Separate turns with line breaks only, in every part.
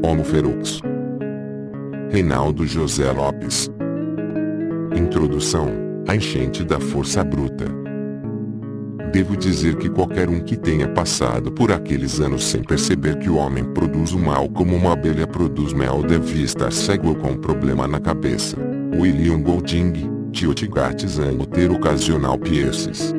Homo ferox. Reinaldo José Lopes. Introdução: a enchente da força bruta. Devo dizer que qualquer um que tenha passado por aqueles anos sem perceber que o homem produz o mal como uma abelha produz mel deve estar cego ou com um problema na cabeça. William Golding, Tiotigatizan ou ter ocasional pierces.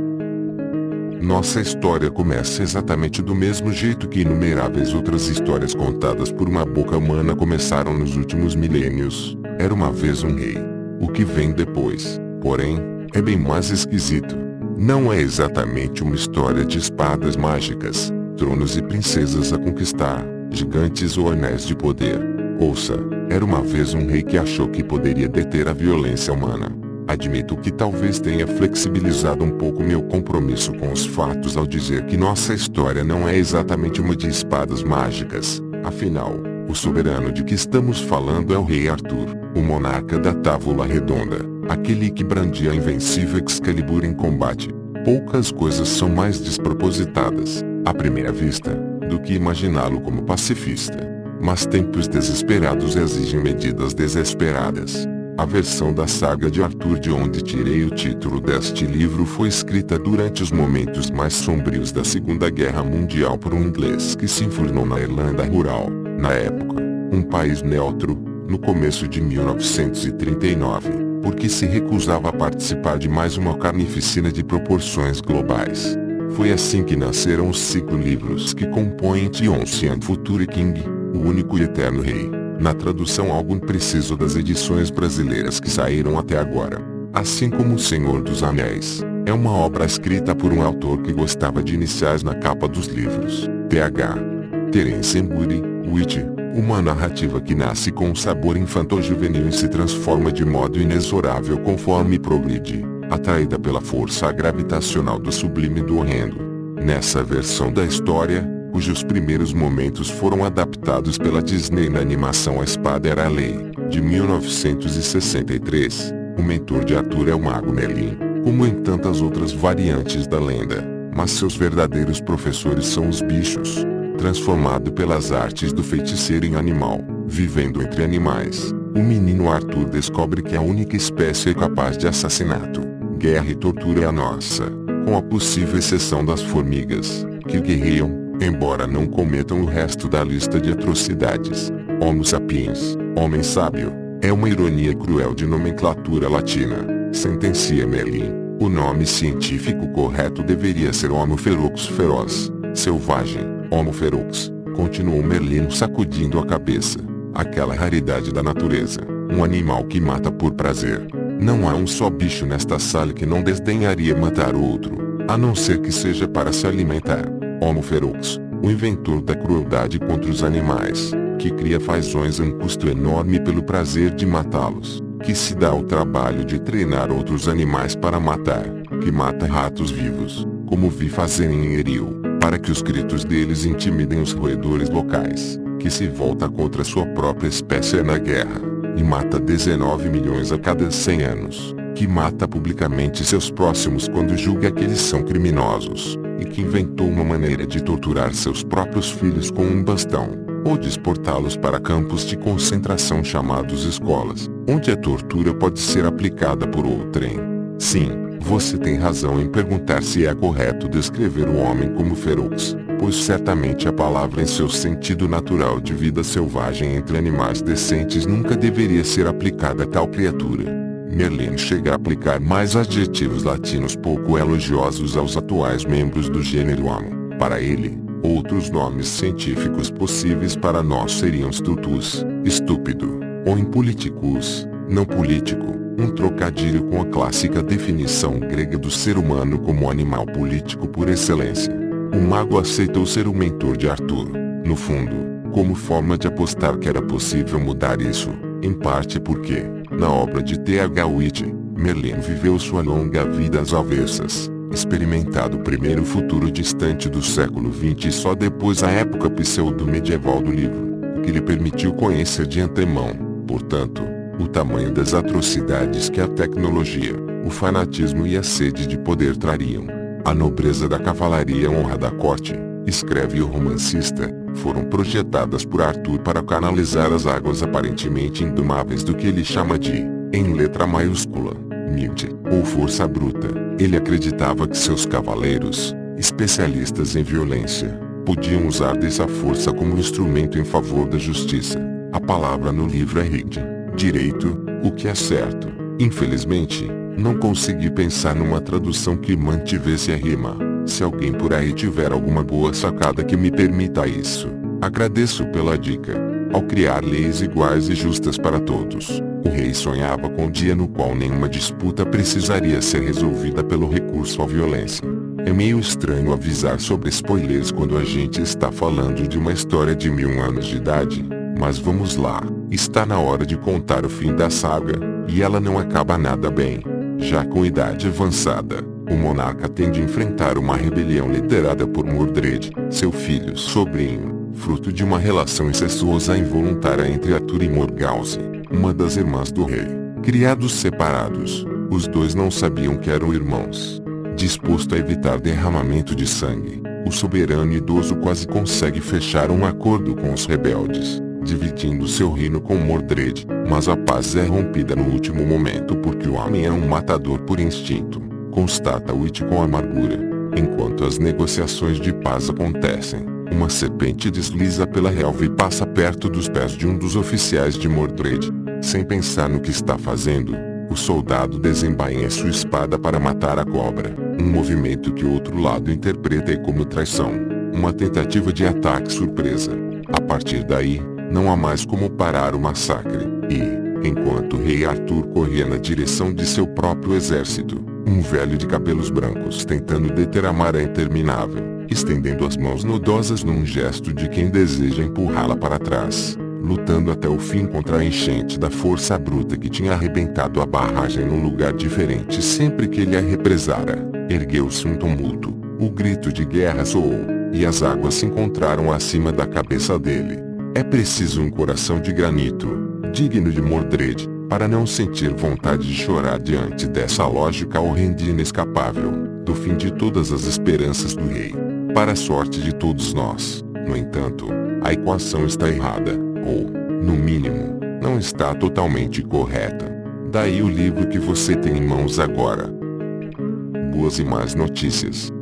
Nossa história começa exatamente do mesmo jeito que inumeráveis outras histórias contadas por uma boca humana começaram nos últimos milênios. Era uma vez um rei. O que vem depois, porém, é bem mais esquisito. Não é exatamente uma história de espadas mágicas, tronos e princesas a conquistar, gigantes ou anéis de poder. Ouça, era uma vez um rei que achou que poderia deter a violência humana. Admito que talvez tenha flexibilizado um pouco meu compromisso com os fatos ao dizer que nossa história não é exatamente uma de espadas mágicas. Afinal, o soberano de que estamos falando é o rei Arthur, o monarca da Távola Redonda, aquele que brandia a invencível Excalibur em combate. Poucas coisas são mais despropositadas, à primeira vista, do que imaginá-lo como pacifista. Mas tempos desesperados exigem medidas desesperadas. A versão da saga de Arthur de onde tirei o título deste livro foi escrita durante os momentos mais sombrios da Segunda Guerra Mundial por um inglês que se enfurnou na Irlanda rural, na época, um país neutro, no começo de 1939, porque se recusava a participar de mais uma carnificina de proporções globais. Foi assim que nasceram os 5 livros que compõem The Ancient Future King, o único e eterno rei. Na tradução algo impreciso das edições brasileiras que saíram até agora. Assim como O Senhor dos Anéis, é uma obra escrita por um autor que gostava de iniciais na capa dos livros. Th. Terence Moody, Witch, uma narrativa que nasce com um sabor infanto-juvenil e se transforma de modo inexorável conforme progride, atraída pela força gravitacional do sublime e do horrendo. Nessa versão da história, cujos primeiros momentos foram adaptados pela Disney na animação A Espada Era a Lei, de 1963, o mentor de Arthur é o mago Merlin, como em tantas outras variantes da lenda, mas seus verdadeiros professores são os bichos. Transformado pelas artes do feiticeiro em animal, vivendo entre animais, o menino Arthur descobre que a única espécie capaz de assassinato, guerra e tortura é a nossa, com a possível exceção das formigas, que guerreiam, embora não cometam o resto da lista de atrocidades. Homo sapiens, homem sábio, é uma ironia cruel de nomenclatura latina, sentencia Merlin. O nome científico correto deveria ser Homo ferox feroz, selvagem. Homo ferox, continuou Merlin sacudindo a cabeça. Aquela raridade da natureza, um animal que mata por prazer. Não há um só bicho nesta sala que não desdenharia matar outro, a não ser que seja para se alimentar. Homo ferox, o inventor da crueldade contra os animais, que cria fazões a um custo enorme pelo prazer de matá-los, que se dá ao trabalho de treinar outros animais para matar, que mata ratos vivos, como vi fazerem em Eril, para que os gritos deles intimidem os roedores locais, que se volta contra sua própria espécie na guerra, e mata 19 milhões a cada 100 anos, que mata publicamente seus próximos quando julga que eles são criminosos, e que inventou uma maneira de torturar seus próprios filhos com um bastão, ou de exportá-los para campos de concentração chamados escolas, onde a tortura pode ser aplicada por outrem. Sim, você tem razão em perguntar se é correto descrever o homem como ferox, pois certamente a palavra em seu sentido natural de vida selvagem entre animais decentes nunca deveria ser aplicada a tal criatura. Merlin chega a aplicar mais adjetivos latinos pouco elogiosos aos atuais membros do gênero Homo. Para ele, outros nomes científicos possíveis para nós seriam stutus, estúpido, ou impoliticus, não político, um trocadilho com a clássica definição grega do ser humano como animal político por excelência. O mago aceitou ser o mentor de Arthur, no fundo, como forma de apostar que era possível mudar isso, em parte porque, na obra de Th. Whitty, Merlin viveu sua longa vida às avessas, experimentado primeiro o futuro distante do século XX e só depois a época pseudo-medieval do livro, o que lhe permitiu conhecer de antemão, portanto, o tamanho das atrocidades que a tecnologia, o fanatismo e a sede de poder trariam. A nobreza da cavalaria e a honra da corte, escreve o romancista, foram projetadas por Arthur para canalizar as águas aparentemente indomáveis do que ele chama de, em letra maiúscula, Might, ou força bruta. Ele acreditava que seus cavaleiros, especialistas em violência, podiam usar dessa força como instrumento em favor da justiça. A palavra no livro é Hidden, direito, o que é certo. Infelizmente, não consegui pensar numa tradução que mantivesse a rima. Se alguém por aí tiver alguma boa sacada que me permita isso, agradeço pela dica. Ao criar leis iguais e justas para todos, o rei sonhava com um dia no qual nenhuma disputa precisaria ser resolvida pelo recurso à violência. É meio estranho avisar sobre spoilers quando a gente está falando de uma história de 1000 anos de idade, mas vamos lá, está na hora de contar o fim da saga, e ela não acaba nada bem. Já com idade avançada, o monarca tem de enfrentar uma rebelião liderada por Mordred, seu filho sobrinho, fruto de uma relação incestuosa involuntária entre Arthur e Morgause, uma das irmãs do rei. Criados separados, os dois não sabiam que eram irmãos. Disposto a evitar derramamento de sangue, o soberano idoso quase consegue fechar um acordo com os rebeldes, dividindo seu reino com Mordred, mas a paz é rompida no último momento porque o homem é um matador por instinto, constata Witch com amargura. Enquanto as negociações de paz acontecem, uma serpente desliza pela relva e passa perto dos pés de um dos oficiais de Mordred. Sem pensar no que está fazendo, o soldado desembainha sua espada para matar a cobra, um movimento que o outro lado interpreta como traição, uma tentativa de ataque surpresa. A partir daí, não há mais como parar o massacre, e, enquanto o rei Arthur corria na direção de seu próprio exército, um velho de cabelos brancos tentando deter a maré interminável, estendendo as mãos nudosas num gesto de quem deseja empurrá-la para trás, lutando até o fim contra a enchente da força bruta que tinha arrebentado a barragem num lugar diferente sempre que ele a represara. Ergueu-se um tumulto, o grito de guerra soou, e as águas se encontraram acima da cabeça dele. É preciso um coração de granito, digno de Mordred, para não sentir vontade de chorar diante dessa lógica horrenda e inescapável, do fim de todas as esperanças do rei. Para a sorte de todos nós, no entanto, a equação está errada, ou, no mínimo, não está totalmente correta. Daí o livro que você tem em mãos agora. Boas e más notícias.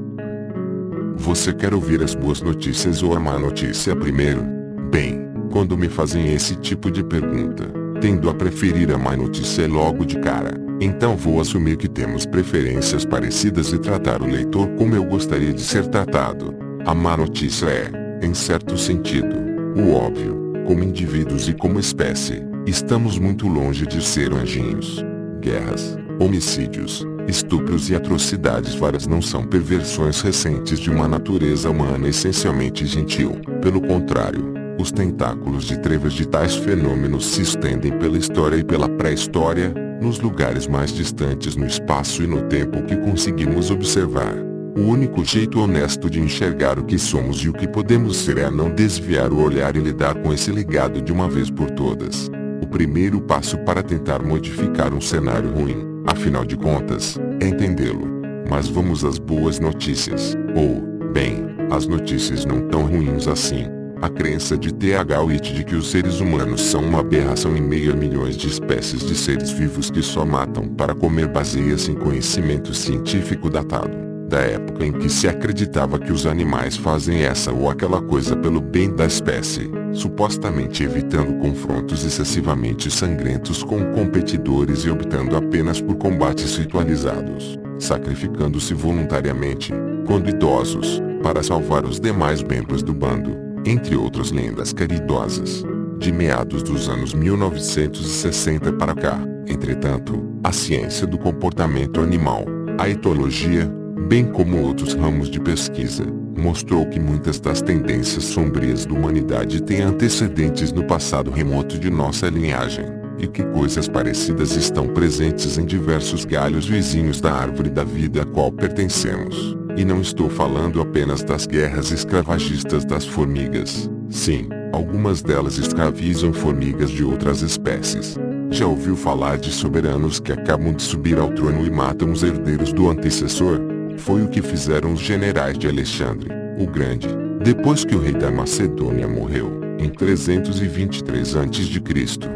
Você quer ouvir as boas notícias ou a má notícia primeiro? Bem, quando me fazem esse tipo de pergunta, tendo a preferir a má notícia logo de cara. Então vou assumir que temos preferências parecidas e tratar o leitor como eu gostaria de ser tratado. A má notícia é, em certo sentido, o óbvio. Como indivíduos e como espécie, estamos muito longe de ser anjinhos. Guerras, homicídios, estupros e atrocidades várias não são perversões recentes de uma natureza humana essencialmente gentil. Pelo contrário, os tentáculos de trevas de tais fenômenos se estendem pela história e pela pré-história, nos lugares mais distantes no espaço e no tempo que conseguimos observar. O único jeito honesto de enxergar o que somos e o que podemos ser é não desviar o olhar e lidar com esse legado de uma vez por todas. O primeiro passo para tentar modificar um cenário ruim, afinal de contas, é entendê-lo. Mas vamos às boas notícias. Ou, bem, as notícias não tão ruins assim. A crença de T.H. White de que os seres humanos são uma aberração em meio a milhões de espécies de seres vivos que só matam para comer baseia-se em conhecimento científico datado, da época em que se acreditava que os animais fazem essa ou aquela coisa pelo bem da espécie, supostamente evitando confrontos excessivamente sangrentos com competidores e optando apenas por combates ritualizados, sacrificando-se voluntariamente, quando idosos, para salvar os demais membros do bando. Entre outras lendas caridosas, de meados dos anos 1960 para cá. Entretanto, a ciência do comportamento animal, a etologia, bem como outros ramos de pesquisa, mostrou que muitas das tendências sombrias da humanidade têm antecedentes no passado remoto de nossa linhagem, e que coisas parecidas estão presentes em diversos galhos vizinhos da árvore da vida a qual pertencemos. E não estou falando apenas das guerras escravagistas das formigas. Sim, algumas delas escravizam formigas de outras espécies. Já ouviu falar de soberanos que acabam de subir ao trono e matam os herdeiros do antecessor? Foi o que fizeram os generais de Alexandre, o Grande, Depois que o rei da Macedônia morreu, em 323 a.C.,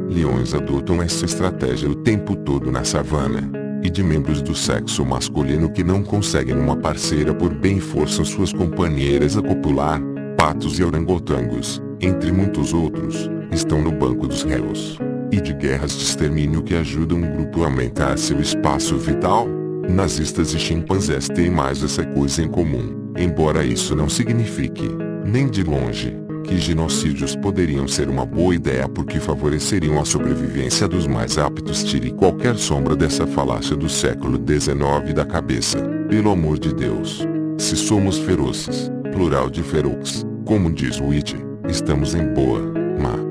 leões adotam essa estratégia o tempo todo na savana, e de membros do sexo masculino que não conseguem uma parceira por bem forçam suas companheiras a copular. Patos e orangotangos, entre muitos outros, estão no banco dos réus. E de guerras de extermínio que ajudam um grupo a aumentar seu espaço vital? Nazistas e chimpanzés têm mais essa coisa em comum, embora isso não signifique, nem de longe, que genocídios poderiam ser uma boa ideia porque favoreceriam a sobrevivência dos mais aptos. Tire qualquer sombra dessa falácia do século XIX da cabeça, pelo amor de Deus. Se somos ferozes, plural de ferox, como diz Witt, estamos em boa, má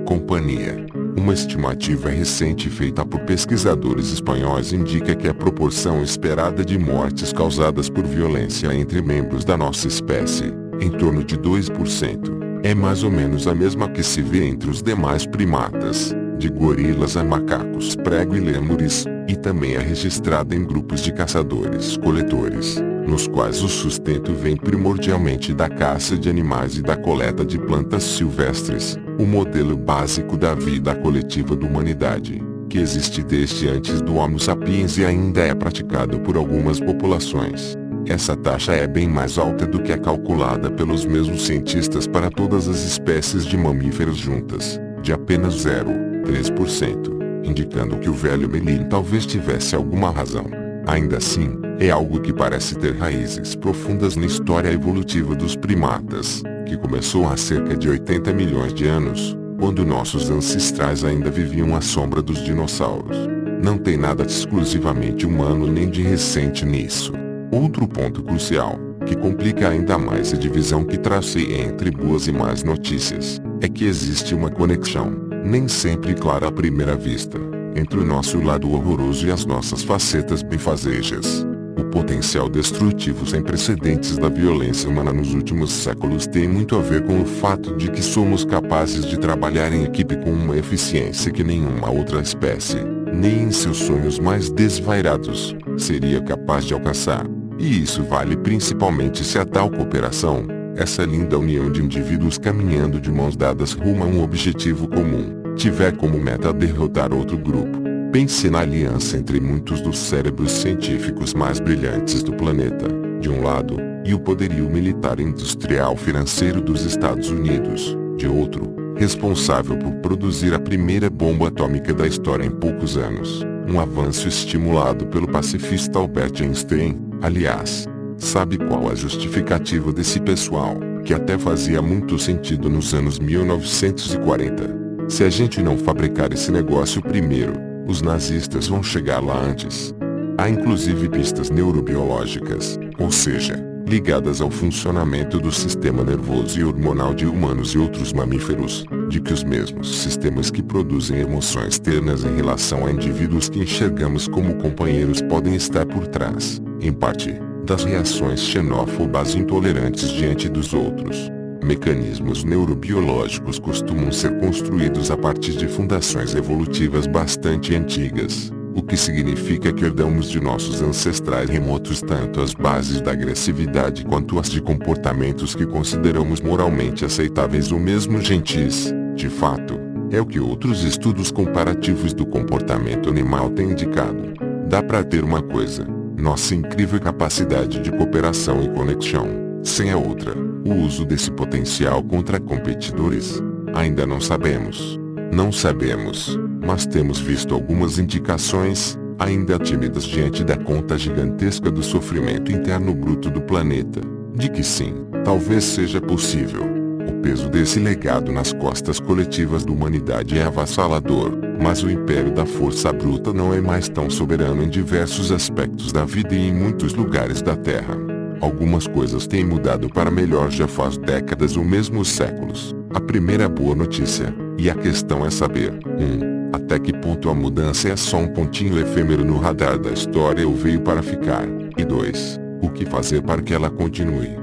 companhia. Uma estimativa recente feita por pesquisadores espanhóis indica que a proporção esperada de mortes causadas por violência entre membros da nossa espécie, em torno de 2%, é mais ou menos a mesma que se vê entre os demais primatas, de gorilas a macacos prego e lêmures, e também é registrada em grupos de caçadores-coletores, nos quais o sustento vem primordialmente da caça de animais e da coleta de plantas silvestres, o modelo básico da vida coletiva da humanidade, que existe desde antes do Homo sapiens e ainda é praticado por algumas populações. Essa taxa é bem mais alta do que a calculada pelos mesmos cientistas para todas as espécies de mamíferos juntas, de apenas 0,3%, indicando que o velho Melin talvez tivesse alguma razão. Ainda assim, é algo que parece ter raízes profundas na história evolutiva dos primatas, que começou há cerca de 80 milhões de anos, quando nossos ancestrais ainda viviam à sombra dos dinossauros. Não tem nada de exclusivamente humano nem de recente nisso. Outro ponto crucial, que complica ainda mais a divisão que tracei entre boas e más notícias, é que existe uma conexão, nem sempre clara à primeira vista, entre o nosso lado horroroso e as nossas facetas benfazejas. O potencial destrutivo sem precedentes da violência humana nos últimos séculos tem muito a ver com o fato de que somos capazes de trabalhar em equipe com uma eficiência que nenhuma outra espécie, nem em seus sonhos mais desvairados, seria capaz de alcançar. E isso vale principalmente se a tal cooperação, essa linda união de indivíduos caminhando de mãos dadas rumo a um objetivo comum, tiver como meta derrotar outro grupo. Pense na aliança entre muitos dos cérebros científicos mais brilhantes do planeta, de um lado, e o poderio militar e industrial financeiro dos Estados Unidos, de outro, responsável por produzir a primeira bomba atômica da história em poucos anos, um avanço estimulado pelo pacifista Albert Einstein. Aliás, sabe qual a justificativa desse pessoal, que até fazia muito sentido nos anos 1940? Se a gente não fabricar esse negócio primeiro, os nazistas vão chegar lá antes. Há inclusive pistas neurobiológicas, ou seja, ligadas ao funcionamento do sistema nervoso e hormonal de humanos e outros mamíferos, de que os mesmos sistemas que produzem emoções ternas em relação a indivíduos que enxergamos como companheiros podem estar por trás, em parte, das reações xenófobas e intolerantes diante dos outros. Mecanismos neurobiológicos costumam ser construídos a partir de fundações evolutivas bastante antigas, o que significa que herdamos de nossos ancestrais remotos tanto as bases da agressividade quanto as de comportamentos que consideramos moralmente aceitáveis ou mesmo gentis. De fato, é o que outros estudos comparativos do comportamento animal têm indicado. Dá para ter uma coisa, nossa incrível capacidade de cooperação e conexão, sem a outra, o uso desse potencial contra competidores. Ainda não sabemos. Não sabemos, mas temos visto algumas indicações, ainda tímidas diante da conta gigantesca do sofrimento interno bruto do planeta, de que sim, talvez seja possível. O peso desse legado nas costas coletivas da humanidade é avassalador, mas o império da força bruta não é mais tão soberano em diversos aspectos da vida e em muitos lugares da Terra. Algumas coisas têm mudado para melhor já faz décadas ou mesmo séculos. A primeira boa notícia, e a questão é saber, 1. Até que ponto a mudança é só um pontinho efêmero no radar da história ou veio para ficar, e 2. O que fazer para que ela continue.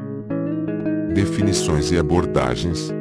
Definições e abordagens.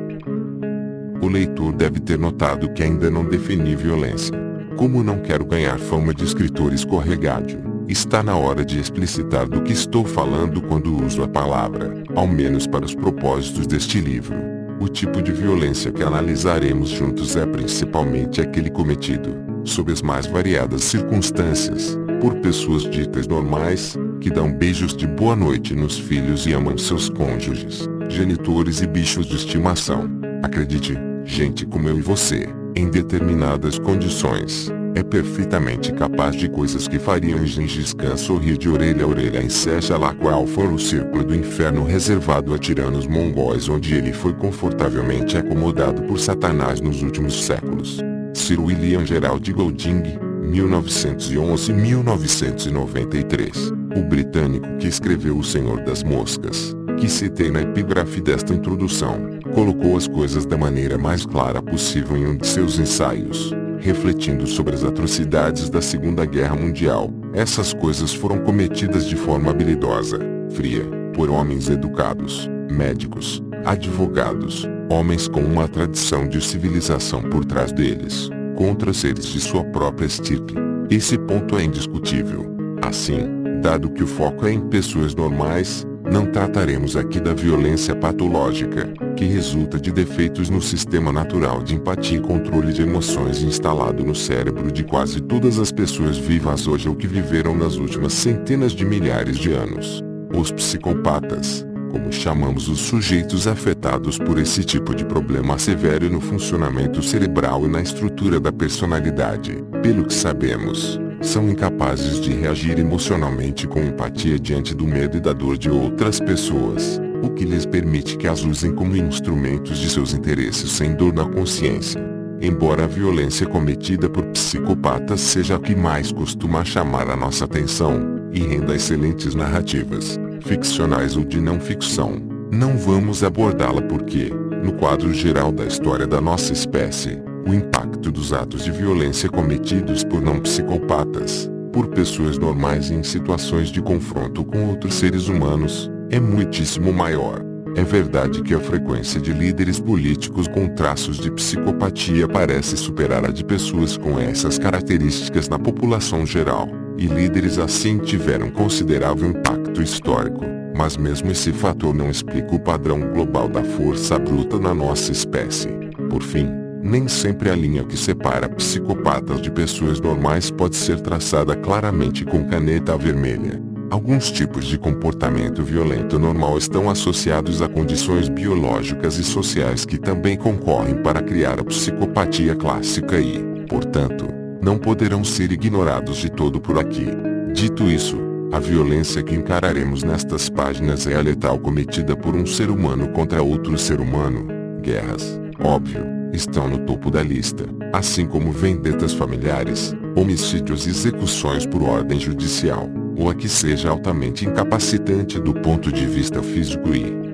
O leitor deve ter notado que ainda não defini violência. Como não quero ganhar fama de escritor escorregadio, Está na hora de explicitar do que estou falando quando uso a palavra, ao menos para os propósitos deste livro. O tipo de violência que analisaremos juntos é principalmente aquele cometido, sob as mais variadas circunstâncias, por pessoas ditas normais, que dão beijos de boa noite nos filhos e amam seus cônjuges, genitores e bichos de estimação. Acredite, gente como eu e você, em determinadas condições, é perfeitamente capaz de coisas que fariam Gengis Khan sorrir de orelha a orelha em seja lá qual for o círculo do inferno reservado a tiranos mongóis onde ele foi confortavelmente acomodado por Satanás nos últimos séculos. Sir William Gerald Golding, 1911-1993, o britânico que escreveu O Senhor das Moscas, que citei na epígrafe desta introdução, colocou as coisas da maneira mais clara possível em um de seus ensaios, refletindo sobre as atrocidades da Segunda Guerra Mundial. Essas coisas foram cometidas de forma habilidosa, fria, por homens educados, médicos, advogados, homens com uma tradição de civilização por trás deles, contra seres de sua própria estirpe. Esse ponto é indiscutível. Assim, dado que o foco é em pessoas normais, não trataremos aqui da violência patológica, que resulta de defeitos no sistema natural de empatia e controle de emoções instalado no cérebro de quase todas as pessoas vivas hoje ou que viveram nas últimas centenas de milhares de anos. Os psicopatas, como chamamos os sujeitos afetados por esse tipo de problema severo no funcionamento cerebral e na estrutura da personalidade, pelo que sabemos, são incapazes de reagir emocionalmente com empatia diante do medo e da dor de outras pessoas, o que lhes permite que as usem como instrumentos de seus interesses sem dor na consciência. Embora a violência cometida por psicopatas seja a que mais costuma chamar a nossa atenção, e renda excelentes narrativas, ficcionais ou de não ficção, não vamos abordá-la porque, no quadro geral da história da nossa espécie, o impacto dos atos de violência cometidos por não psicopatas, por pessoas normais e em situações de confronto com outros seres humanos, é muitíssimo maior. É verdade que a frequência de líderes políticos com traços de psicopatia parece superar a de pessoas com essas características na população geral, e líderes assim tiveram considerável impacto histórico, mas mesmo esse fator não explica o padrão global da força bruta na nossa espécie. Por fim, nem sempre a linha que separa psicopatas de pessoas normais pode ser traçada claramente com caneta vermelha. Alguns tipos de comportamento violento normal estão associados a condições biológicas e sociais que também concorrem para criar a psicopatia clássica e, portanto, não poderão ser ignorados de todo por aqui. Dito isso, a violência que encararemos nestas páginas é a letal cometida por um ser humano contra outro ser humano. Guerras, óbvio, estão no topo da lista, assim como vendetas familiares, homicídios e execuções por ordem judicial, ou a que seja altamente incapacitante do ponto de vista físico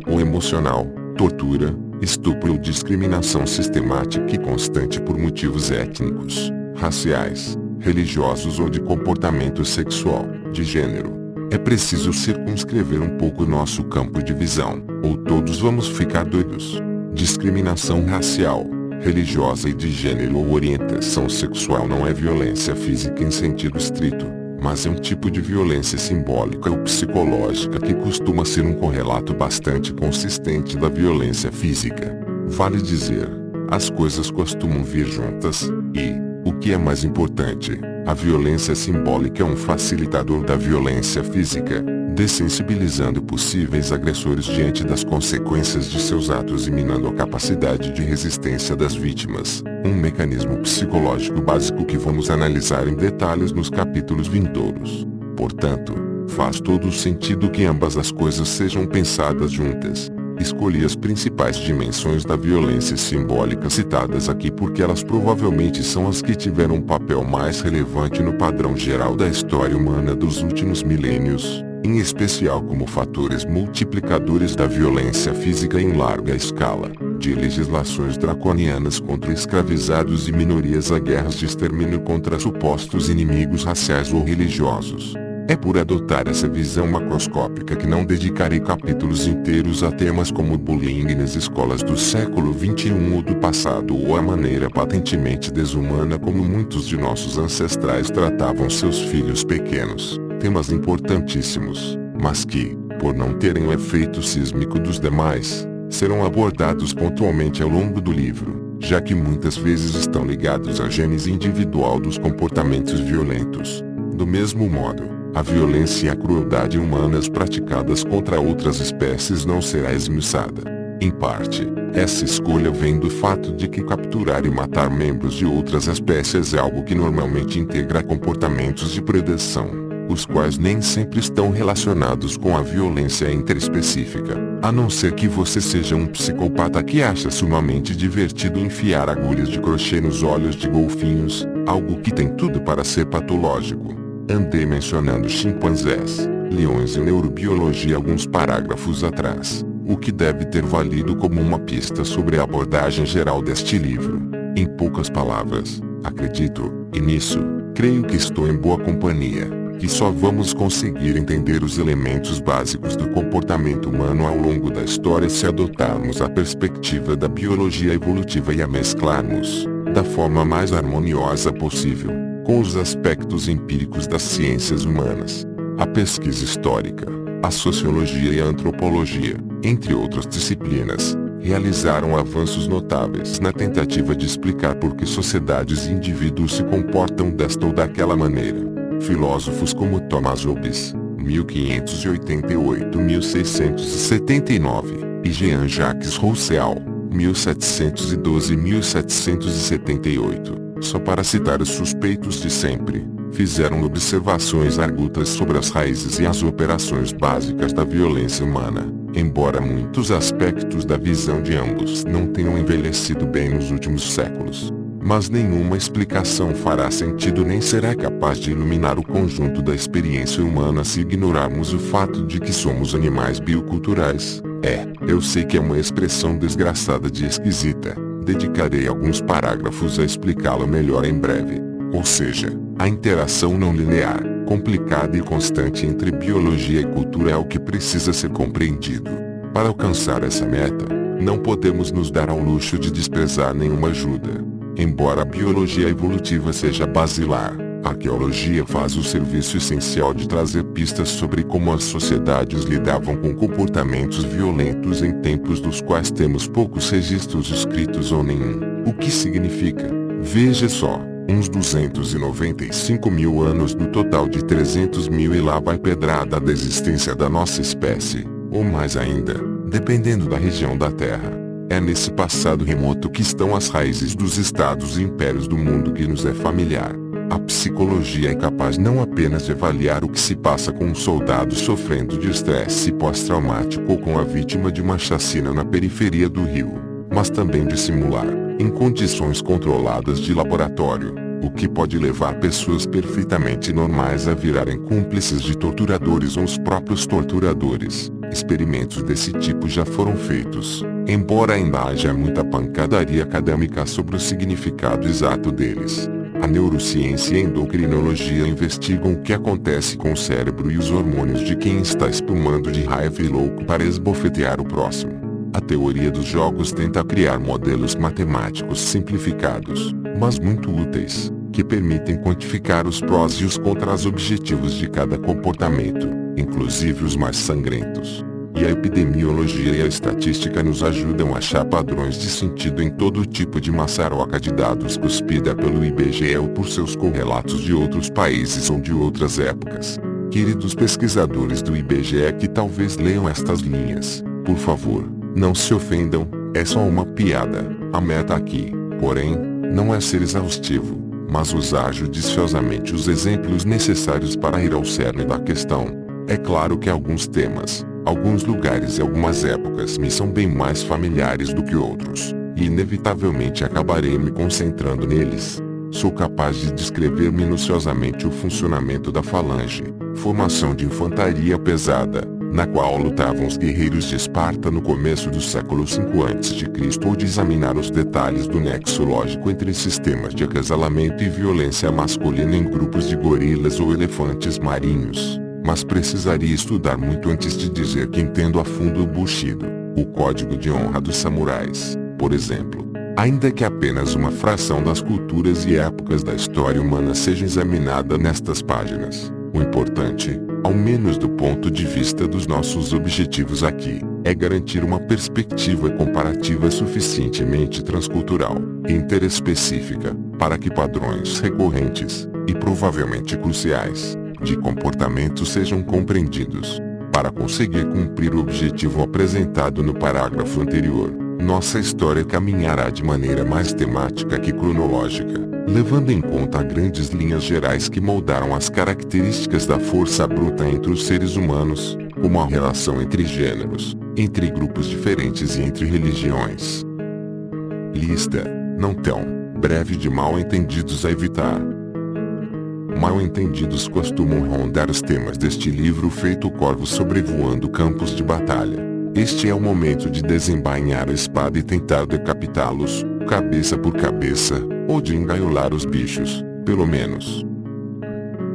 ou emocional, tortura, estupro ou discriminação sistemática e constante por motivos étnicos, raciais, religiosos ou de comportamento sexual, de gênero. É preciso circunscrever um pouco nosso campo de visão, ou todos vamos ficar doidos. Discriminação racial, religiosa e de gênero ou orientação sexual não é violência física em sentido estrito, mas é um tipo de violência simbólica ou psicológica que costuma ser um correlato bastante consistente da violência física. Vale dizer, as coisas costumam vir juntas, e, o que é mais importante, a violência simbólica é um facilitador da violência física, dessensibilizando possíveis agressores diante das consequências de seus atos e minando a capacidade de resistência das vítimas, um mecanismo psicológico básico que vamos analisar em detalhes nos capítulos vindouros. Portanto, faz todo sentido que ambas as coisas sejam pensadas juntas. Escolhi as principais dimensões da violência simbólica citadas aqui porque elas provavelmente são as que tiveram um papel mais relevante no padrão geral da história humana dos últimos milênios, em especial como fatores multiplicadores da violência física em larga escala, de legislações draconianas contra escravizados e minorias a guerras de extermínio contra supostos inimigos raciais ou religiosos. É por adotar essa visão macroscópica que não dedicarei capítulos inteiros a temas como o bullying nas escolas do século XXI ou do passado ou a maneira patentemente desumana como muitos de nossos ancestrais tratavam seus filhos pequenos. Temas importantíssimos, mas que, por não terem o efeito sísmico dos demais, serão abordados pontualmente ao longo do livro, já que muitas vezes estão ligados à gênese individual dos comportamentos violentos. Do mesmo modo, a violência e a crueldade humanas praticadas contra outras espécies não será esmiuçada. Em parte, essa escolha vem do fato de que capturar e matar membros de outras espécies é algo que normalmente integra comportamentos de predação, os quais nem sempre estão relacionados com a violência interespecífica, a não ser que você seja um psicopata que acha sumamente divertido enfiar agulhas de crochê nos olhos de golfinhos, algo que tem tudo para ser patológico. Andei mencionando chimpanzés, leões e neurobiologia alguns parágrafos atrás, o que deve ter valido como uma pista sobre a abordagem geral deste livro. Em poucas palavras, acredito, e nisso, creio que estou em boa companhia, que só vamos conseguir entender os elementos básicos do comportamento humano ao longo da história se adotarmos a perspectiva da biologia evolutiva e a mesclarmos, da forma mais harmoniosa possível, com os aspectos empíricos das ciências humanas. A pesquisa histórica, a sociologia e a antropologia, entre outras disciplinas, realizaram avanços notáveis na tentativa de explicar por que sociedades e indivíduos se comportam desta ou daquela maneira. Filósofos como Thomas Hobbes, 1588-1679, e Jean-Jacques Rousseau, 1712-1778, só para citar os suspeitos de sempre, fizeram observações argutas sobre as raízes e as operações básicas da violência humana, embora muitos aspectos da visão de ambos não tenham envelhecido bem nos últimos séculos. Mas nenhuma explicação fará sentido nem será capaz de iluminar o conjunto da experiência humana se ignorarmos o fato de que somos animais bioculturais. Eu sei que é uma expressão desgraçada de esquisita, dedicarei alguns parágrafos a explicá-la melhor em breve. Ou seja, a interação não linear, complicada e constante entre biologia e cultura é o que precisa ser compreendido. Para alcançar essa meta, não podemos nos dar ao luxo de desprezar nenhuma ajuda. Embora a biologia evolutiva seja basilar, a arqueologia faz o serviço essencial de trazer pistas sobre como as sociedades lidavam com comportamentos violentos em tempos dos quais temos poucos registros escritos ou nenhum. O que significa? Veja só, uns 295 mil anos do total de 300 mil e lá vai pedrada da existência da nossa espécie, ou mais ainda, dependendo da região da Terra. É nesse passado remoto que estão as raízes dos estados e impérios do mundo que nos é familiar. A psicologia é capaz não apenas de avaliar o que se passa com um soldado sofrendo de estresse pós-traumático ou com a vítima de uma chacina na periferia do Rio, mas também de simular, em condições controladas de laboratório, o que pode levar pessoas perfeitamente normais a virarem cúmplices de torturadores ou os próprios torturadores. Experimentos desse tipo já foram feitos, embora ainda haja muita pancadaria acadêmica sobre o significado exato deles. A neurociência e a endocrinologia investigam o que acontece com o cérebro e os hormônios de quem está espumando de raiva e louco para esbofetear o próximo. A teoria dos jogos tenta criar modelos matemáticos simplificados, mas muito úteis, que permitem quantificar os prós e os contras objetivos de cada comportamento, inclusive os mais sangrentos. E a epidemiologia e a estatística nos ajudam a achar padrões de sentido em todo tipo de maçaroca de dados cuspida pelo IBGE ou por seus correlatos de outros países ou de outras épocas. Queridos pesquisadores do IBGE que talvez leiam estas linhas, por favor, não se ofendam, é só uma piada. A meta aqui, porém, não é ser exaustivo, mas usar judiciosamente os exemplos necessários para ir ao cerne da questão. É claro que alguns temas, alguns lugares e algumas épocas me são bem mais familiares do que outros, e inevitavelmente acabarei me concentrando neles. Sou capaz de descrever minuciosamente o funcionamento da falange, formação de infantaria pesada, na qual lutavam os guerreiros de Esparta no começo do século V a.C. ou de examinar os detalhes do nexo lógico entre sistemas de acasalamento e violência masculina em grupos de gorilas ou elefantes marinhos. Mas precisaria estudar muito antes de dizer que entendo a fundo o Bushido, o código de honra dos samurais, por exemplo. Ainda que apenas uma fração das culturas e épocas da história humana seja examinada nestas páginas, O importante, ao menos do ponto de vista dos nossos objetivos aqui, é garantir uma perspectiva comparativa suficientemente transcultural e interespecífica, para que padrões recorrentes, e provavelmente cruciais, de comportamento sejam compreendidos. Para conseguir cumprir o objetivo apresentado no parágrafo anterior, nossa história caminhará de maneira mais temática que cronológica, levando em conta grandes linhas gerais que moldaram as características da força bruta entre os seres humanos, como a relação entre gêneros, entre grupos diferentes e entre religiões. Lista, não tão breve, de mal-entendidos a evitar. Mal-entendidos costumam rondar os temas deste livro feito corvos sobrevoando campos de batalha. Este é o momento de desembainhar a espada e tentar decapitá-los, cabeça por cabeça, ou de engaiolar os bichos, pelo menos.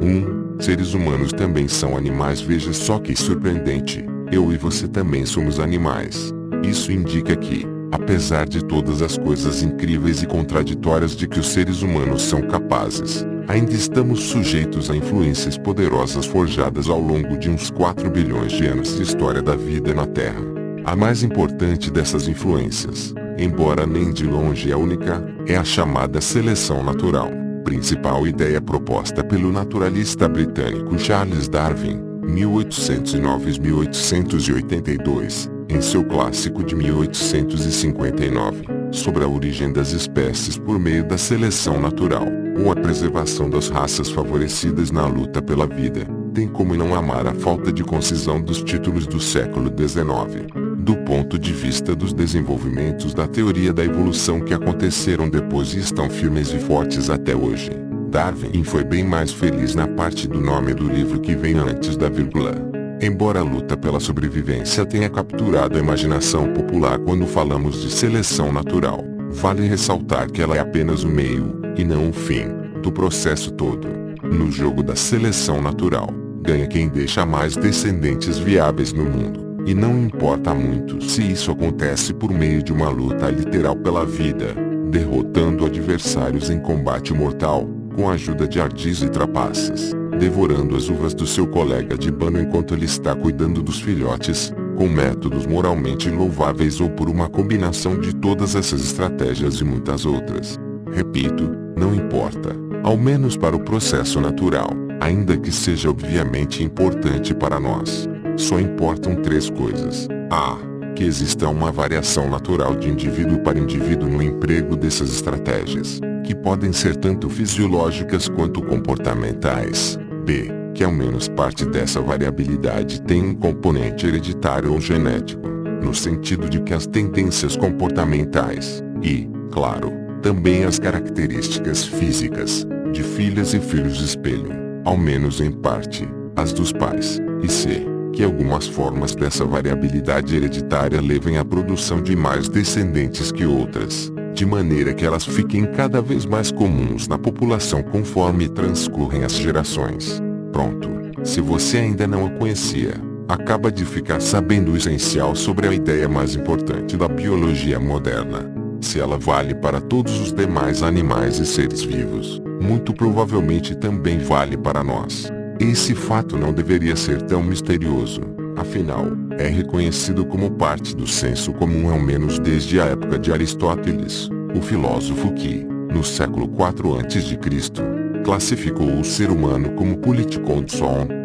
1. Seres humanos também são animais. Veja só que surpreendente, eu e você também somos animais. Isso indica que, apesar de todas as coisas incríveis e contraditórias de que os seres humanos são capazes, ainda estamos sujeitos a influências poderosas forjadas ao longo de uns 4 bilhões de anos de história da vida na Terra. A mais importante dessas influências, embora nem de longe a única, é a chamada seleção natural, principal ideia proposta pelo naturalista britânico Charles Darwin, 1809-1882, em seu clássico de 1859, sobre a origem das espécies por meio da seleção natural, ou a preservação das raças favorecidas na luta pela vida. Tem como não amar a falta de concisão dos títulos do século XIX. Do ponto de vista dos desenvolvimentos da teoria da evolução que aconteceram depois e estão firmes e fortes até hoje, Darwin foi bem mais feliz na parte do nome do livro que vem antes da vírgula. Embora a luta pela sobrevivência tenha capturado a imaginação popular quando falamos de seleção natural, vale ressaltar que ela é apenas o meio, e não o fim, do processo todo. No jogo da seleção natural, ganha quem deixa mais descendentes viáveis no mundo. E não importa muito se isso acontece por meio de uma luta literal pela vida, derrotando adversários em combate mortal, com a ajuda de ardis e trapaças, devorando as uvas do seu colega de bando enquanto ele está cuidando dos filhotes, com métodos moralmente louváveis ou por uma combinação de todas essas estratégias e muitas outras. Repito, não importa, ao menos para o processo natural, ainda que seja obviamente importante para nós. Só importam 3 coisas. A. Que exista uma variação natural de indivíduo para indivíduo no emprego dessas estratégias, que podem ser tanto fisiológicas quanto comportamentais. B. Que ao menos parte dessa variabilidade tem um componente hereditário ou genético, no sentido de que as tendências comportamentais, e, claro, também as características físicas, de filhas e filhos espelham, ao menos em parte, as dos pais. E C. Que algumas formas dessa variabilidade hereditária levem à produção de mais descendentes que outras, de maneira que elas fiquem cada vez mais comuns na população conforme transcorrem as gerações. Pronto, se você ainda não a conhecia, acaba de ficar sabendo o essencial sobre a ideia mais importante da biologia moderna. Se ela vale para todos os demais animais e seres vivos, muito provavelmente também vale para nós. Esse fato não deveria ser tão misterioso, afinal, é reconhecido como parte do senso comum ao menos desde a época de Aristóteles, o filósofo que, no século IV a.C., classificou o ser humano como politikon,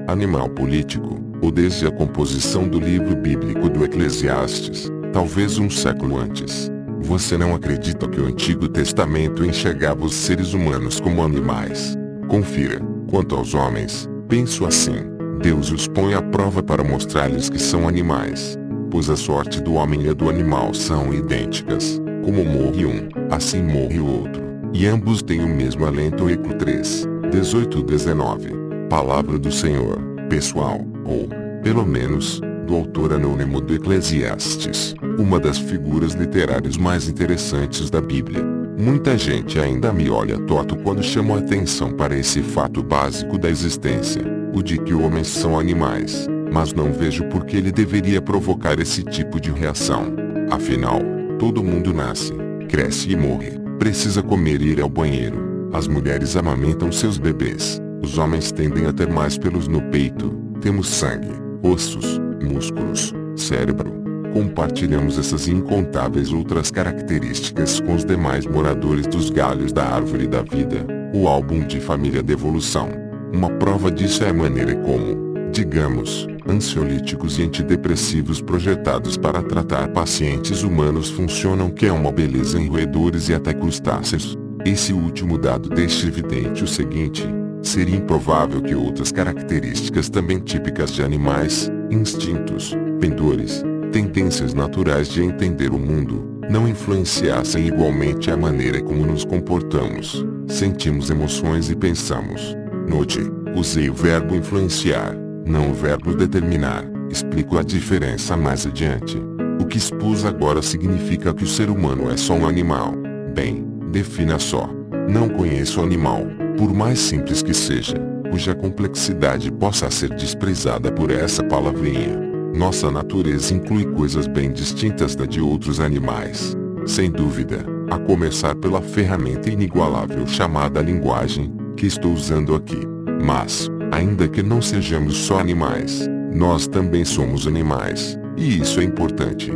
animal político, ou desde a composição do livro bíblico do Eclesiastes, talvez um século antes. Você não acredita que o Antigo Testamento enxergava os seres humanos como animais? Confira. Quanto aos homens, penso assim, Deus os põe à prova para mostrar-lhes que são animais, pois a sorte do homem e a do animal são idênticas, como morre um, assim morre o outro, e ambos têm o mesmo alento. Eclo 3, 18-19, Palavra do Senhor, pessoal, ou, pelo menos, do autor anônimo do Eclesiastes, uma das figuras literárias mais interessantes da Bíblia. Muita gente ainda me olha torto quando chamo a atenção para esse fato básico da existência, o de que homens são animais, mas não vejo por que ele deveria provocar esse tipo de reação. Afinal, todo mundo nasce, cresce e morre, precisa comer e ir ao banheiro. As mulheres amamentam seus bebês, Os homens tendem a ter mais pelos no peito, temos sangue, ossos, músculos, cérebro. Compartilhamos essas e incontáveis outras características com os demais moradores dos galhos da árvore da vida, o álbum de família da evolução. Uma prova disso é a maneira como, digamos, ansiolíticos e antidepressivos projetados para tratar pacientes humanos funcionam, que é uma beleza em roedores e até crustáceos. Esse último dado deixa evidente o seguinte: seria improvável que outras características também típicas de animais, instintos, pendores, tendências naturais de entender o mundo, não influenciassem igualmente a maneira como nos comportamos, sentimos emoções e pensamos. Note, usei o verbo influenciar, não o verbo determinar. Explico a diferença mais adiante. O que expus agora significa que o ser humano é só um animal. Bem, defina só. Não conheço animal, por mais simples que seja, cuja complexidade possa ser desprezada por essa palavrinha. Nossa natureza inclui coisas bem distintas da de outros animais. Sem dúvida, a começar pela ferramenta inigualável chamada linguagem, que estou usando aqui. Mas, ainda que não sejamos só animais, nós também somos animais, e isso é importante.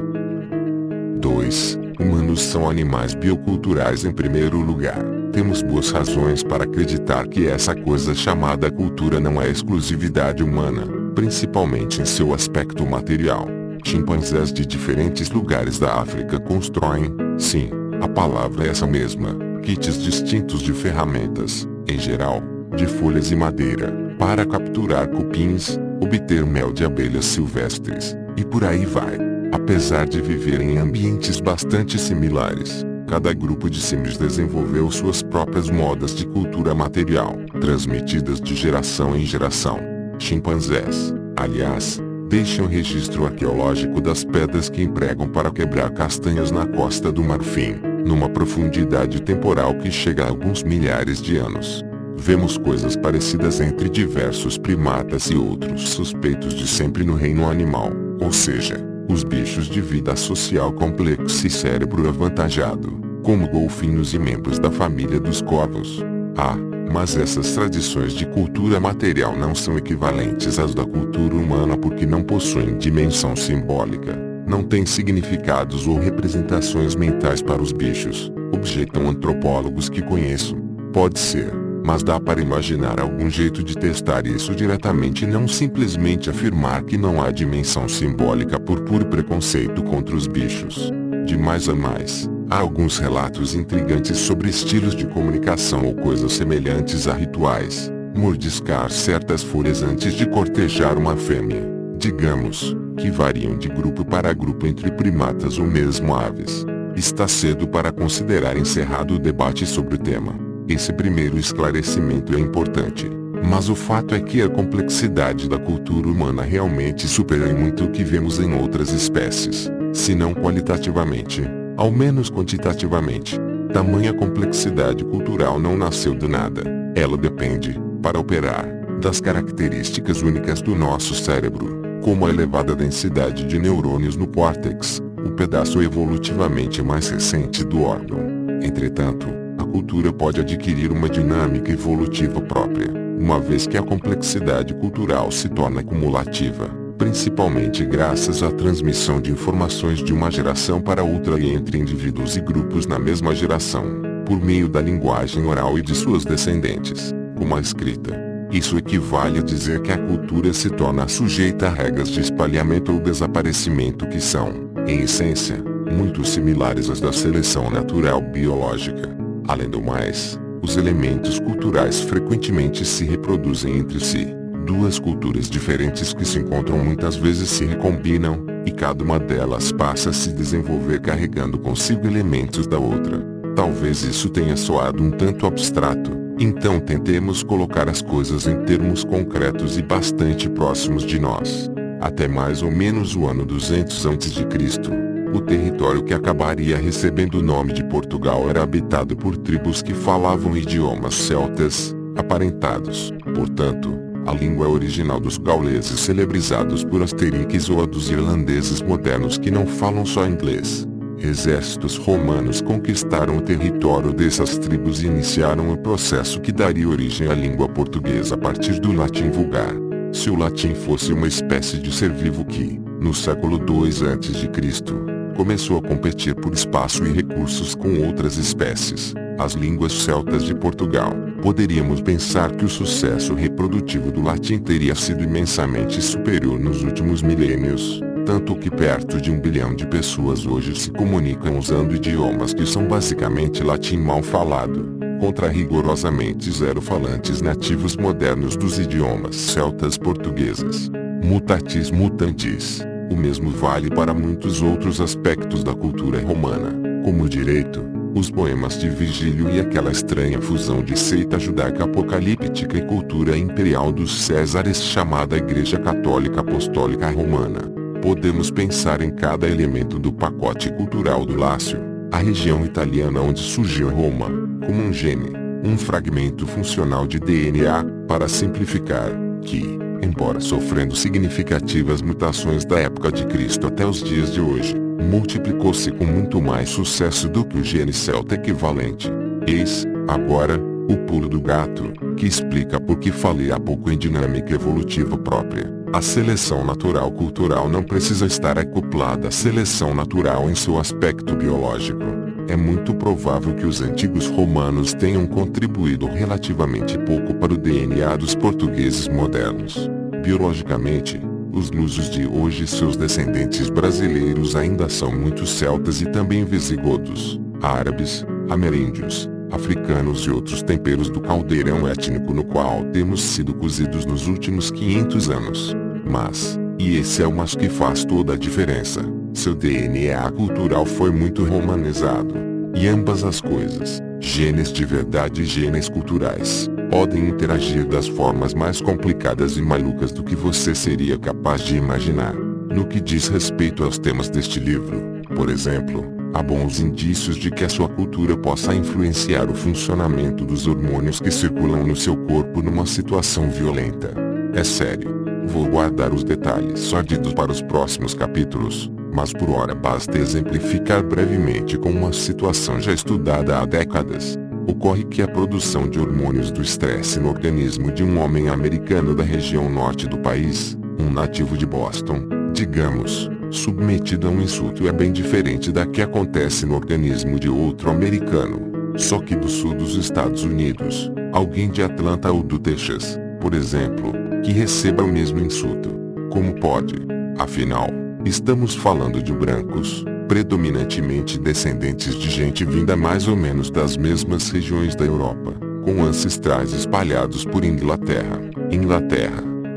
2. Humanos são animais bioculturais. Em primeiro lugar, temos boas razões para acreditar que essa coisa chamada cultura não é exclusividade humana, principalmente em seu aspecto material. Chimpanzés de diferentes lugares da África constroem, sim, a palavra é essa mesma, kits distintos de ferramentas, em geral, de folhas e madeira, para capturar cupins, obter mel de abelhas silvestres, e por aí vai. Apesar de viverem em ambientes bastante similares, cada grupo de símios desenvolveu suas próprias modas de cultura material, transmitidas de geração em geração. Chimpanzés, aliás, deixam registro arqueológico das pedras que empregam para quebrar castanhas na Costa do Marfim, numa profundidade temporal que chega a alguns milhares de anos. Vemos coisas parecidas entre diversos primatas e outros suspeitos de sempre no reino animal, ou seja, os bichos de vida social complexa e cérebro avantajado, como golfinhos e membros da família dos corvos. Mas essas tradições de cultura material não são equivalentes às da cultura humana porque não possuem dimensão simbólica, não têm significados ou representações mentais para os bichos, objetam antropólogos que conheço. Pode ser, mas dá para imaginar algum jeito de testar isso diretamente e não simplesmente afirmar que não há dimensão simbólica por puro preconceito contra os bichos. De mais a mais, há alguns relatos intrigantes sobre estilos de comunicação ou coisas semelhantes a rituais, mordiscar certas folhas antes de cortejar uma fêmea, digamos, que variam de grupo para grupo entre primatas ou mesmo aves. Está cedo para considerar encerrado o debate sobre o tema. Esse primeiro esclarecimento é importante, mas o fato é que a complexidade da cultura humana realmente supera em muito o que vemos em outras espécies, se não qualitativamente, ao menos quantitativamente. Tamanha complexidade cultural não nasceu do nada, ela depende, para operar, das características únicas do nosso cérebro, como a elevada densidade de neurônios no córtex, o pedaço evolutivamente mais recente do órgão. Entretanto, a cultura pode adquirir uma dinâmica evolutiva própria, uma vez que a complexidade cultural se torna cumulativa, principalmente graças à transmissão de informações de uma geração para outra e entre indivíduos e grupos na mesma geração, por meio da linguagem oral e de suas descendentes, como a escrita. Isso equivale a dizer que a cultura se torna sujeita a regras de espalhamento ou desaparecimento que são, em essência, muito similares às da seleção natural biológica. Além do mais, os elementos culturais frequentemente se reproduzem entre si. Duas culturas diferentes que se encontram muitas vezes se recombinam, e cada uma delas passa a se desenvolver carregando consigo elementos da outra. Talvez isso tenha soado um tanto abstrato, então tentemos colocar as coisas em termos concretos e bastante próximos de nós. Até mais ou menos o ano 200 a.C., o território que acabaria recebendo o nome de Portugal era habitado por tribos que falavam idiomas celtas, aparentados, portanto, a língua original dos gauleses celebrizados por Asterix ou a dos irlandeses modernos que não falam só inglês. Exércitos romanos conquistaram o território dessas tribos e iniciaram o processo que daria origem à língua portuguesa a partir do latim vulgar. Se o latim fosse uma espécie de ser vivo que, no século II a.C., começou a competir por espaço e recursos com outras espécies, as línguas celtas de Portugal, poderíamos pensar que o sucesso reprodutivo do latim teria sido imensamente superior nos últimos milênios, tanto que perto de 1 bilhão de pessoas hoje se comunicam usando idiomas que são basicamente latim mal falado, contra rigorosamente zero falantes nativos modernos dos idiomas celtas portugueses. Mutatis mutandis, o mesmo vale para muitos outros aspectos da cultura romana, como o direito, os poemas de Virgílio e aquela estranha fusão de seita judaica apocalíptica e cultura imperial dos Césares chamada Igreja Católica Apostólica Romana. Podemos pensar em cada elemento do pacote cultural do Lácio, a região italiana onde surgiu Roma, como um gene, um fragmento funcional de DNA, para simplificar, que, embora sofrendo significativas mutações da época de Cristo até os dias de hoje, multiplicou-se com muito mais sucesso do que o gene celta equivalente. Eis, agora, o pulo do gato, que explica por que falei há pouco em dinâmica evolutiva própria. A seleção natural cultural não precisa estar acoplada à seleção natural em seu aspecto biológico. É muito provável que os antigos romanos tenham contribuído relativamente pouco para o DNA dos portugueses modernos. Biologicamente, os lusos de hoje e seus descendentes brasileiros ainda são muito celtas e também visigodos, árabes, ameríndios, africanos e outros temperos do caldeirão étnico no qual temos sido cozidos nos últimos 500 anos. Mas, e esse é o mas que faz toda a diferença, seu DNA cultural foi muito romanizado. E ambas as coisas, genes de verdade e genes culturais, podem interagir das formas mais complicadas e malucas do que você seria capaz de imaginar. No que diz respeito aos temas deste livro, por exemplo, há bons indícios de que a sua cultura possa influenciar o funcionamento dos hormônios que circulam no seu corpo numa situação violenta. É sério. Vou guardar os detalhes sórdidos para os próximos capítulos, mas por hora basta exemplificar brevemente com uma situação já estudada há décadas. Ocorre que a produção de hormônios do estresse no organismo de um homem americano da região norte do país, um nativo de Boston, digamos, submetido a um insulto é bem diferente da que acontece no organismo de outro americano, só que do sul dos Estados Unidos, alguém de Atlanta ou do Texas, por exemplo, que receba o mesmo insulto. Como pode? Afinal, estamos falando de brancos, predominantemente descendentes de gente vinda mais ou menos das mesmas regiões da Europa, com ancestrais espalhados por Inglaterra,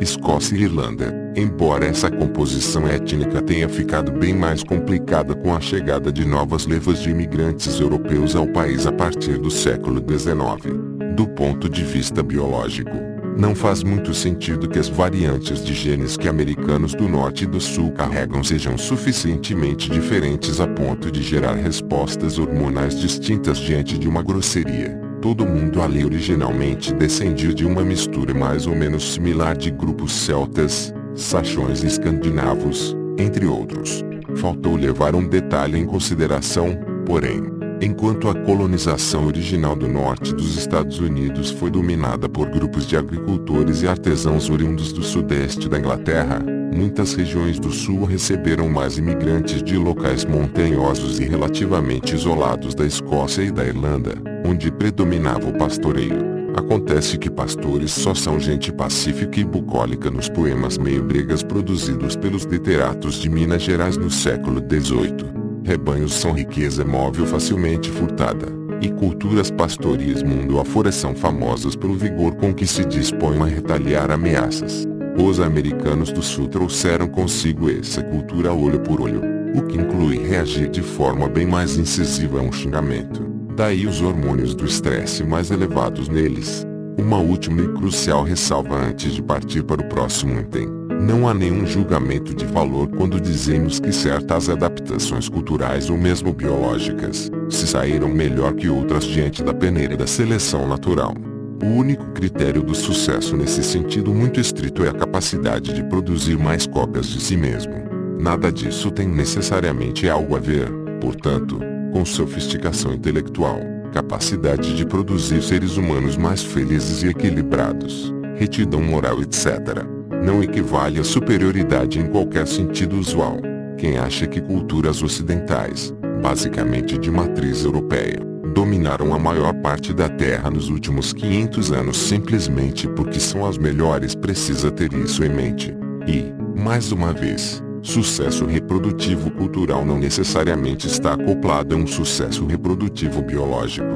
Escócia e Irlanda, embora essa composição étnica tenha ficado bem mais complicada com a chegada de novas levas de imigrantes europeus ao país a partir do século XIX. Do ponto de vista biológico, não faz muito sentido que as variantes de genes que americanos do norte e do sul carregam sejam suficientemente diferentes a ponto de gerar respostas hormonais distintas diante de uma grosseria. Todo mundo ali originalmente descendia de uma mistura mais ou menos similar de grupos celtas, saxões e escandinavos, entre outros. Faltou levar um detalhe em consideração, porém. Enquanto a colonização original do norte dos Estados Unidos foi dominada por grupos de agricultores e artesãos oriundos do sudeste da Inglaterra, muitas regiões do sul receberam mais imigrantes de locais montanhosos e relativamente isolados da Escócia e da Irlanda, onde predominava o pastoreio. Acontece que pastores só são gente pacífica e bucólica nos poemas meio-bregas produzidos pelos literatos de Minas Gerais no século XVIII. Rebanhos são riqueza móvel facilmente furtada, e culturas pastoris mundo afora são famosas pelo vigor com que se dispõem a retaliar ameaças. Os americanos do sul trouxeram consigo essa cultura olho por olho, o que inclui reagir de forma bem mais incisiva a um xingamento. Daí os hormônios do estresse mais elevados neles. Uma última e crucial ressalva antes de partir para o próximo item. Não há nenhum julgamento de valor quando dizemos que certas adaptações culturais ou mesmo biológicas se saíram melhor que outras diante da peneira da seleção natural. O único critério do sucesso nesse sentido muito estrito é a capacidade de produzir mais cópias de si mesmo. Nada disso tem necessariamente algo a ver, Portanto, com sofisticação intelectual, capacidade de produzir seres humanos mais felizes e equilibrados, retidão moral etc., não equivale a superioridade em qualquer sentido usual. Quem acha que culturas ocidentais, basicamente de matriz europeia, dominaram a maior parte da Terra nos últimos 500 anos simplesmente porque são as melhores precisa ter isso em mente. E, mais uma vez, sucesso reprodutivo cultural não necessariamente está acoplado a um sucesso reprodutivo biológico.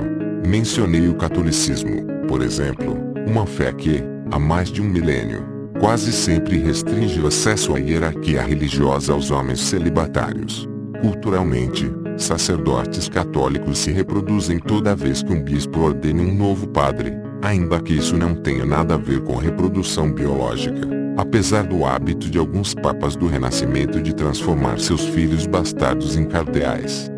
Mencionei o catolicismo, por exemplo, uma fé que, há mais de um milênio, quase sempre restringe o acesso à hierarquia religiosa aos homens celibatários. Culturalmente, sacerdotes católicos se reproduzem toda vez que um bispo ordena um novo padre, ainda que isso não tenha nada a ver com reprodução biológica, apesar do hábito de alguns papas do Renascimento de transformar seus filhos bastardos em cardeais.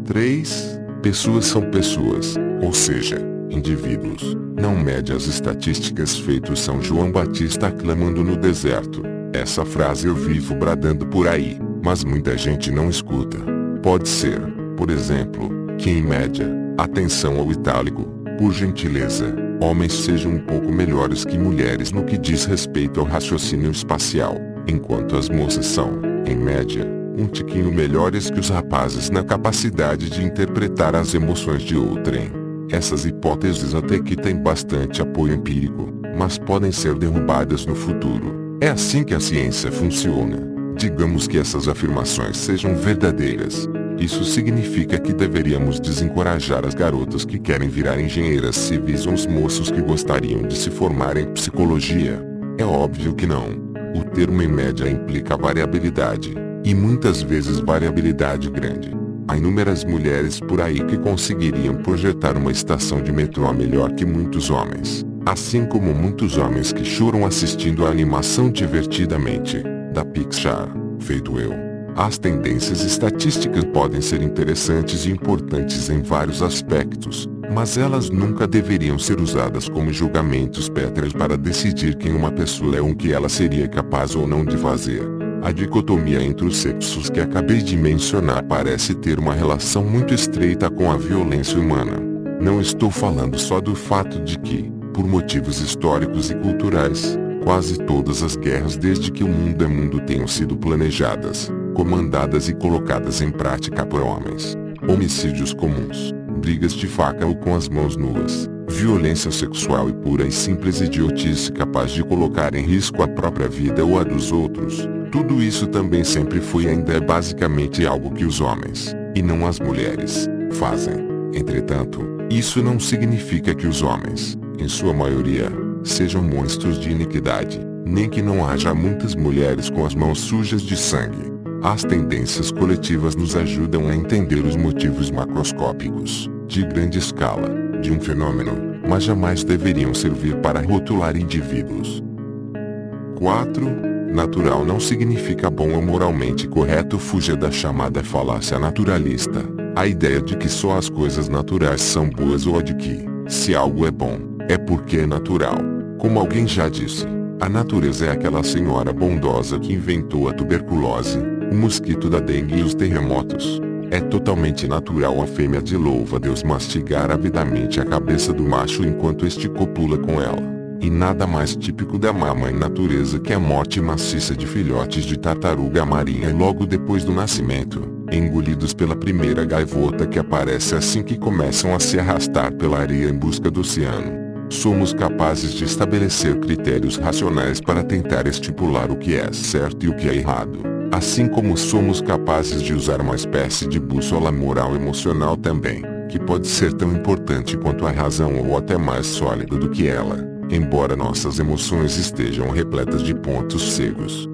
3. Pessoas são pessoas, ou seja, indivíduos, não mede as estatísticas feito São João Batista aclamando no deserto. Essa frase eu vivo bradando por aí, mas muita gente não escuta. Pode ser, por exemplo, que em média, atenção ao itálico, por gentileza, homens sejam um pouco melhores que mulheres no que diz respeito ao raciocínio espacial, enquanto as moças são, em média, um tiquinho melhores que os rapazes na capacidade de interpretar as emoções de outrem. Essas hipóteses até que têm bastante apoio empírico, mas podem ser derrubadas no futuro. É assim que a ciência funciona. Digamos que essas afirmações sejam verdadeiras. Isso significa que deveríamos desencorajar as garotas que querem virar engenheiras civis ou os moços que gostariam de se formar em psicologia? É óbvio que não. O termo em média implica variabilidade, e muitas vezes variabilidade grande. Há inúmeras mulheres por aí que conseguiriam projetar uma estação de metrô melhor que muitos homens, assim como muitos homens que choram assistindo a animação divertidamente, da Pixar, feito eu. As tendências estatísticas podem ser interessantes e importantes em vários aspectos, mas elas nunca deveriam ser usadas como julgamentos pétreos para decidir quem uma pessoa é ou o que ela seria capaz ou não de fazer. A dicotomia entre os sexos que acabei de mencionar parece ter uma relação muito estreita com a violência humana. Não estou falando só do fato de que, por motivos históricos e culturais, quase todas as guerras desde que o mundo é mundo tenham sido planejadas, comandadas e colocadas em prática por homens. Homicídios comuns, brigas de faca ou com as mãos nuas, violência sexual e pura e simples idiotice capaz de colocar em risco a própria vida ou a dos outros. Tudo isso também sempre foi e ainda é basicamente algo que os homens, e não as mulheres, fazem. Entretanto, isso não significa que os homens, em sua maioria, sejam monstros de iniquidade, nem que não haja muitas mulheres com as mãos sujas de sangue. As tendências coletivas nos ajudam a entender os motivos macroscópicos, de grande escala, de um fenômeno, mas jamais deveriam servir para rotular indivíduos. 4. Natural não significa bom ou moralmente correto. Fuja da chamada falácia naturalista, a ideia de que só as coisas naturais são boas ou a de que, se algo é bom, é porque é natural. Como alguém já disse, a natureza é aquela senhora bondosa que inventou a tuberculose, o mosquito da dengue e os terremotos. É totalmente natural a fêmea de louva-a-Deus mastigar avidamente a cabeça do macho enquanto este copula com ela. E nada mais típico da mamãe natureza que a morte maciça de filhotes de tartaruga marinha logo depois do nascimento, engolidos pela primeira gaivota que aparece assim que começam a se arrastar pela areia em busca do oceano. Somos capazes de estabelecer critérios racionais para tentar estipular o que é certo e o que é errado, assim como somos capazes de usar uma espécie de bússola moral emocional também, que pode ser tão importante quanto a razão ou até mais sólida do que ela, embora nossas emoções estejam repletas de pontos cegos.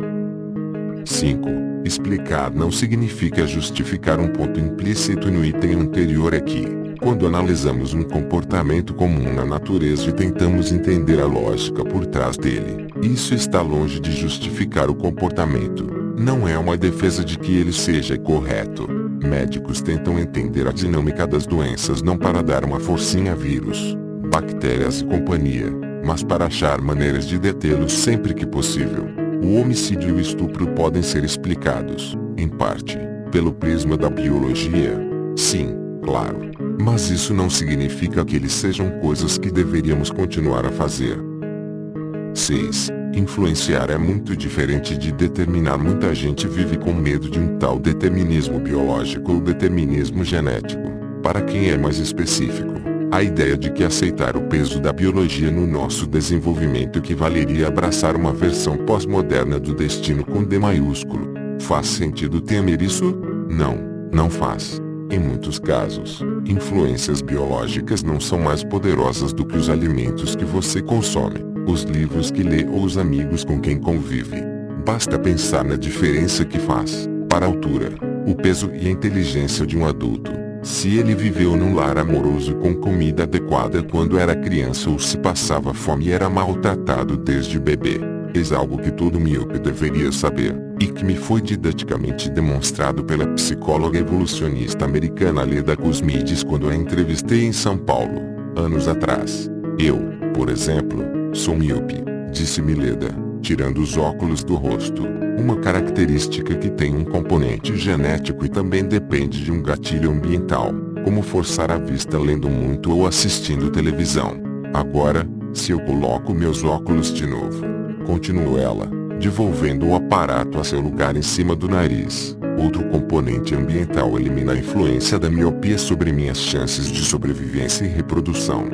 5. Explicar não significa justificar um ponto implícito no item anterior aqui. Quando analisamos um comportamento comum na natureza e tentamos entender a lógica por trás dele, isso está longe de justificar o comportamento. Não é uma defesa de que ele seja correto. Médicos tentam entender a dinâmica das doenças não para dar uma forcinha a vírus, bactérias e companhia, mas para achar maneiras de detê-los sempre que possível. O homicídio e o estupro podem ser explicados, em parte, Pelo prisma da biologia? Sim, claro. Mas isso não significa que eles sejam coisas que deveríamos continuar a fazer. 6. Influenciar é muito diferente de determinar. Muita gente vive com medo de um tal determinismo biológico ou determinismo genético. Para quem é mais específico, a ideia de que aceitar o peso da biologia no nosso desenvolvimento equivaleria a abraçar uma versão pós-moderna do destino com D maiúsculo. Faz sentido temer isso? Não, não faz. Em muitos casos, influências biológicas não são mais poderosas do que os alimentos que você consome, os livros que lê ou os amigos com quem convive. Basta pensar na diferença que faz, para a altura, o peso e a inteligência de um adulto, se ele viveu num lar amoroso com comida adequada quando era criança ou se passava fome e era maltratado desde bebê. Eis algo que todo míope deveria saber, e que me foi didaticamente demonstrado pela psicóloga evolucionista americana Leda Cosmides quando a entrevistei em São Paulo, anos atrás. Eu, por exemplo, sou míope, disse-me Leda, tirando os óculos do rosto, uma característica que tem um componente genético e também depende de um gatilho ambiental, como forçar a vista lendo muito ou assistindo televisão. Agora, se eu coloco meus óculos de novo, continuou ela, devolvendo o aparato a seu lugar em cima do nariz. Outro componente ambiental elimina a influência da miopia sobre minhas chances de sobrevivência e reprodução.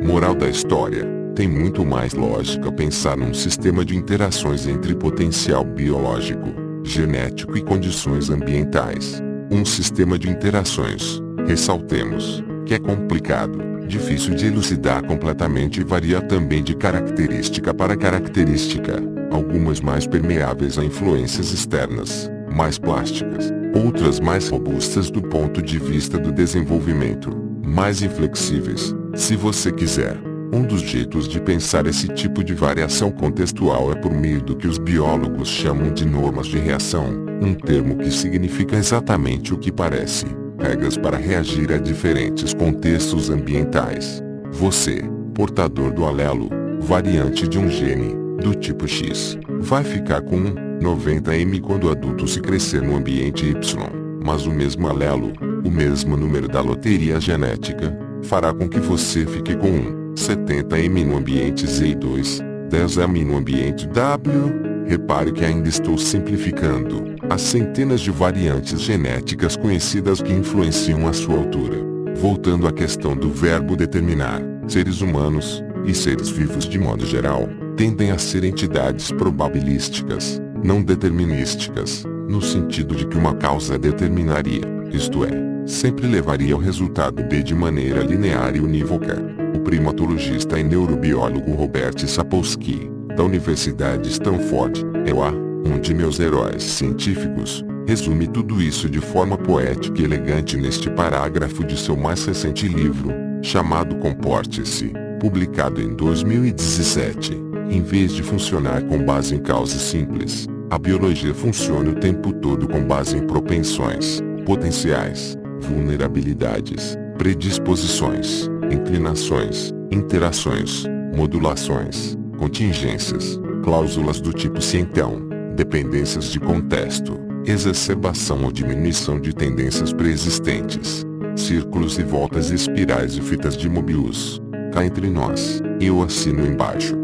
Moral da história: tem muito mais lógica pensar num sistema de interações entre potencial biológico, genético e condições ambientais. Um sistema de interações, ressaltemos, que é complicado, difícil de elucidar completamente e varia também de característica para característica, algumas mais permeáveis a influências externas, mais plásticas, outras mais robustas do ponto de vista do desenvolvimento, mais inflexíveis, se você quiser. Um dos jeitos de pensar esse tipo de variação contextual é por meio do que os biólogos chamam de normas de reação, um termo que significa exatamente o que parece: regras para reagir a diferentes contextos ambientais. Você, portador do alelo, variante de um gene, do tipo X, vai ficar com 90M quando adulto se crescer no ambiente Y, mas o mesmo alelo, o mesmo número da loteria genética, fará com que você fique com 70M no ambiente Z e 10M no ambiente W. Repare que ainda estou simplificando. Há centenas de variantes genéticas conhecidas que influenciam a sua altura. Voltando à questão do verbo determinar, seres humanos, e seres vivos de modo geral, tendem a ser entidades probabilísticas, não determinísticas, no sentido de que uma causa determinaria, isto é, sempre levaria ao resultado B de maneira linear e unívoca. O primatologista e neurobiólogo Robert Sapolsky, da Universidade Stanford, EUA, um de meus heróis científicos, resume tudo isso de forma poética e elegante neste parágrafo de seu mais recente livro, chamado Comporte-se, publicado em 2017. Em vez de funcionar com base em causas simples, a biologia funciona o tempo todo com base em propensões, potenciais, vulnerabilidades, predisposições, inclinações, interações, modulações, contingências, cláusulas do tipo se então, dependências de contexto, exacerbação ou diminuição de tendências preexistentes, círculos e voltas espirais e fitas de Mobius. Cá entre nós, eu assino embaixo.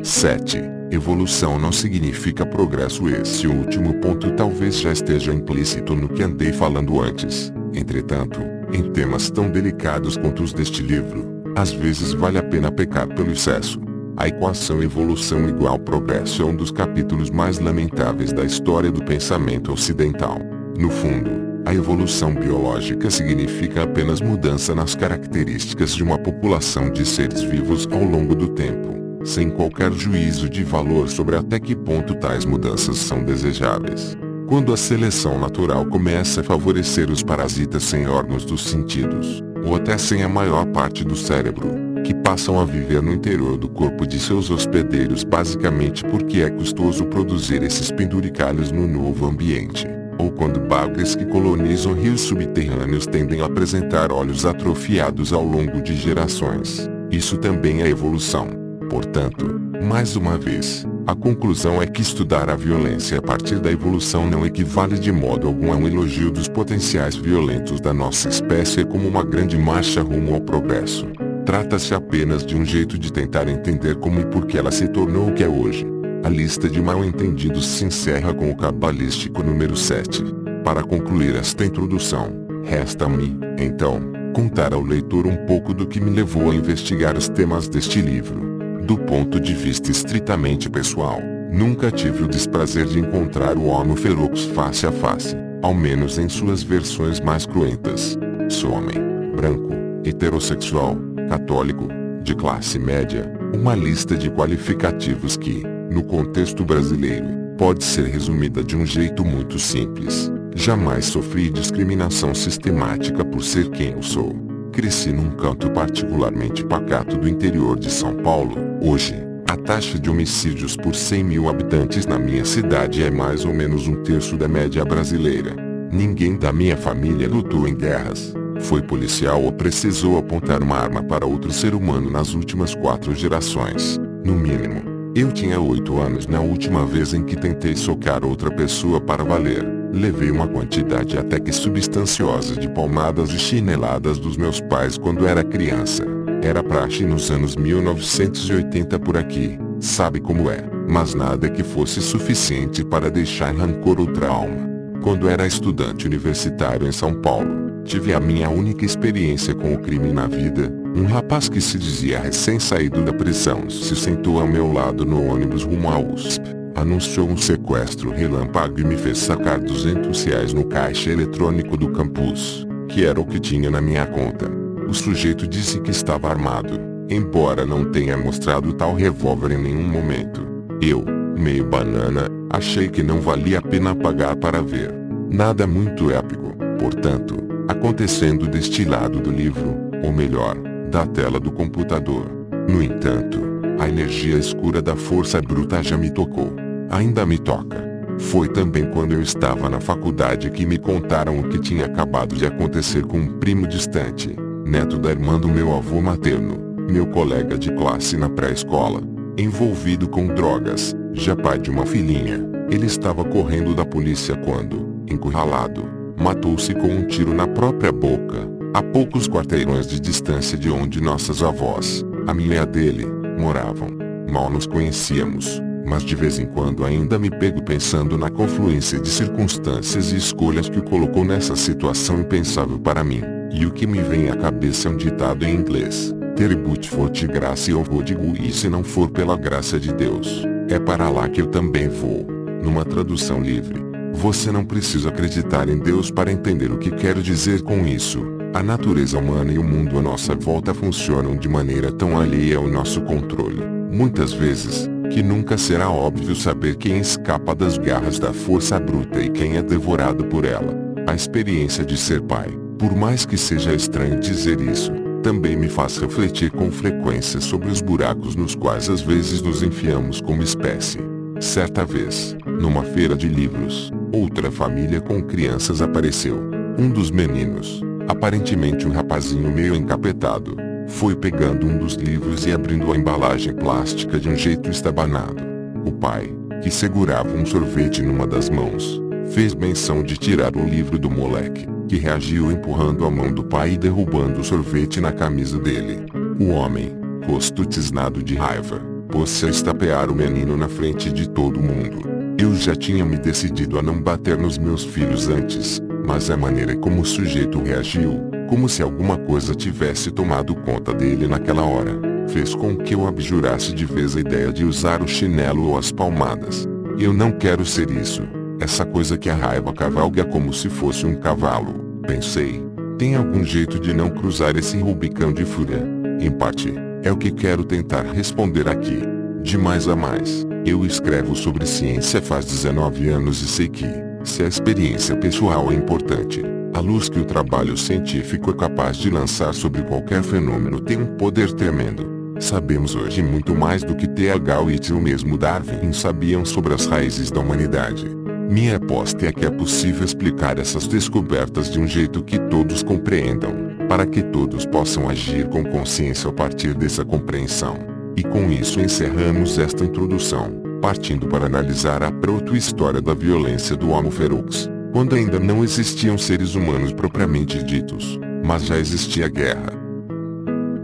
7. Evolução não significa progresso. Esse último ponto talvez já esteja implícito no que andei falando antes. Entretanto, em temas tão delicados quanto os deste livro, às vezes vale a pena pecar pelo excesso. A equação evolução igual progresso é um dos capítulos mais lamentáveis da história do pensamento ocidental. No fundo, a evolução biológica significa apenas mudança nas características de uma população de seres vivos ao longo do tempo, sem qualquer juízo de valor sobre até que ponto tais mudanças são desejáveis. Quando a seleção natural começa a favorecer os parasitas sem órgãos dos sentidos, ou até sem a maior parte do cérebro, que passam a viver no interior do corpo de seus hospedeiros basicamente porque é custoso produzir esses penduricalhos no novo ambiente, ou quando bagres que colonizam rios subterrâneos tendem a apresentar olhos atrofiados ao longo de gerações, isso também é evolução. Portanto, mais uma vez, A conclusão é que estudar a violência a partir da evolução não equivale de modo algum a um elogio dos potenciais violentos da nossa espécie como uma grande marcha rumo ao progresso. Trata-se apenas de um jeito de tentar entender como e por que ela se tornou o que é hoje. A lista de mal-entendidos se encerra com o cabalístico número 7. Para concluir esta introdução, resta-me, então, contar ao leitor um pouco do que me levou a investigar os temas deste livro. Do ponto de vista estritamente pessoal, nunca tive o desprazer de encontrar o Homo ferox face a face, ao menos em suas versões mais cruentas. Sou homem, branco, heterossexual, católico, de classe média, uma lista de qualificativos que, no contexto brasileiro, pode ser resumida de um jeito muito simples. Jamais sofri discriminação sistemática por ser quem eu sou. Cresci num canto particularmente pacato do interior de São Paulo. Hoje, a taxa de homicídios por 100 mil habitantes na minha cidade é mais ou menos um terço da média brasileira. Ninguém da minha família lutou em guerras, foi policial ou precisou apontar uma arma para outro ser humano nas últimas 4 gerações, no mínimo. Eu tinha 8 anos na última vez em que tentei socar outra pessoa para valer. Levei uma quantidade até que substanciosa de palmadas e chineladas dos meus pais quando era criança. Era praxe nos anos 1980 por aqui, sabe como é, mas nada que fosse suficiente para deixar rancor ou trauma. Quando era estudante universitário em São Paulo, tive a minha única experiência com o crime na vida. Um rapaz que se dizia recém-saído da prisão se sentou ao meu lado no ônibus rumo à USP. Anunciou um sequestro relâmpago e me fez sacar R$ 200 no caixa eletrônico do campus, que era o que tinha na minha conta. O sujeito disse que estava armado, embora não tenha mostrado tal revólver em nenhum momento. Eu, meio banana, achei que não valia a pena pagar para ver. Nada muito épico, portanto, acontecendo deste lado do livro, ou melhor, da tela do computador. No entanto, a energia escura da força bruta já me tocou. Ainda me toca. Foi também quando eu estava na faculdade que me contaram o que tinha acabado de acontecer com um primo distante, neto da irmã do meu avô materno, meu colega de classe na pré-escola, envolvido com drogas, já pai de uma filhinha. Ele estava correndo da polícia quando, encurralado, matou-se com um tiro na própria boca, a poucos quarteirões de distância de onde nossas avós, a minha e a dele, moravam. Mal nos conhecíamos, mas de vez em quando ainda me pego pensando na confluência de circunstâncias e escolhas que o colocou nessa situação impensável para mim. E o que me vem à cabeça é um ditado em inglês: Teribut forte graça eu vou digo, e se não for pela graça de Deus, é para lá que eu também vou. Numa tradução livre, você não precisa acreditar em Deus para entender o que quero dizer com isso. A natureza humana e o mundo à nossa volta funcionam de maneira tão alheia ao nosso controle, muitas vezes, que nunca será óbvio saber quem escapa das garras da força bruta e quem é devorado por ela. A experiência de ser pai, por mais que seja estranho dizer isso, também me faz refletir com frequência sobre os buracos nos quais às vezes nos enfiamos como espécie. Certa vez, numa feira de livros, outra família com crianças apareceu. Um dos meninos, aparentemente um rapazinho meio encapetado, foi pegando um dos livros e abrindo a embalagem plástica de um jeito estabanado. O pai, que segurava um sorvete numa das mãos, fez menção de tirar o livro do moleque, que reagiu empurrando a mão do pai e derrubando o sorvete na camisa dele. O homem, rosto tisnado de raiva, pôs-se a estapear o menino na frente de todo mundo. Eu já tinha me decidido a não bater nos meus filhos antes, mas a maneira como o sujeito reagiu, como se alguma coisa tivesse tomado conta dele naquela hora, fez com que eu abjurasse de vez a ideia de usar o chinelo ou as palmadas. Eu não quero ser isso, essa coisa que a raiva cavalga como se fosse um cavalo, pensei. Tem algum jeito de não cruzar esse Rubicão de fúria? Em parte, é o que quero tentar responder aqui. De mais a mais, eu escrevo sobre ciência faz 19 anos e sei que, se a experiência pessoal é importante, a luz que o trabalho científico é capaz de lançar sobre qualquer fenômeno tem um poder tremendo. Sabemos hoje muito mais do que T.H. Whitney ou mesmo Darwin sabiam sobre as raízes da humanidade. Minha aposta é que é possível explicar essas descobertas de um jeito que todos compreendam, para que todos possam agir com consciência a partir dessa compreensão. E com isso encerramos esta introdução. partindo para analisar a proto-história da violência do Homo ferox, quando ainda não existiam seres humanos propriamente ditos, mas já existia guerra.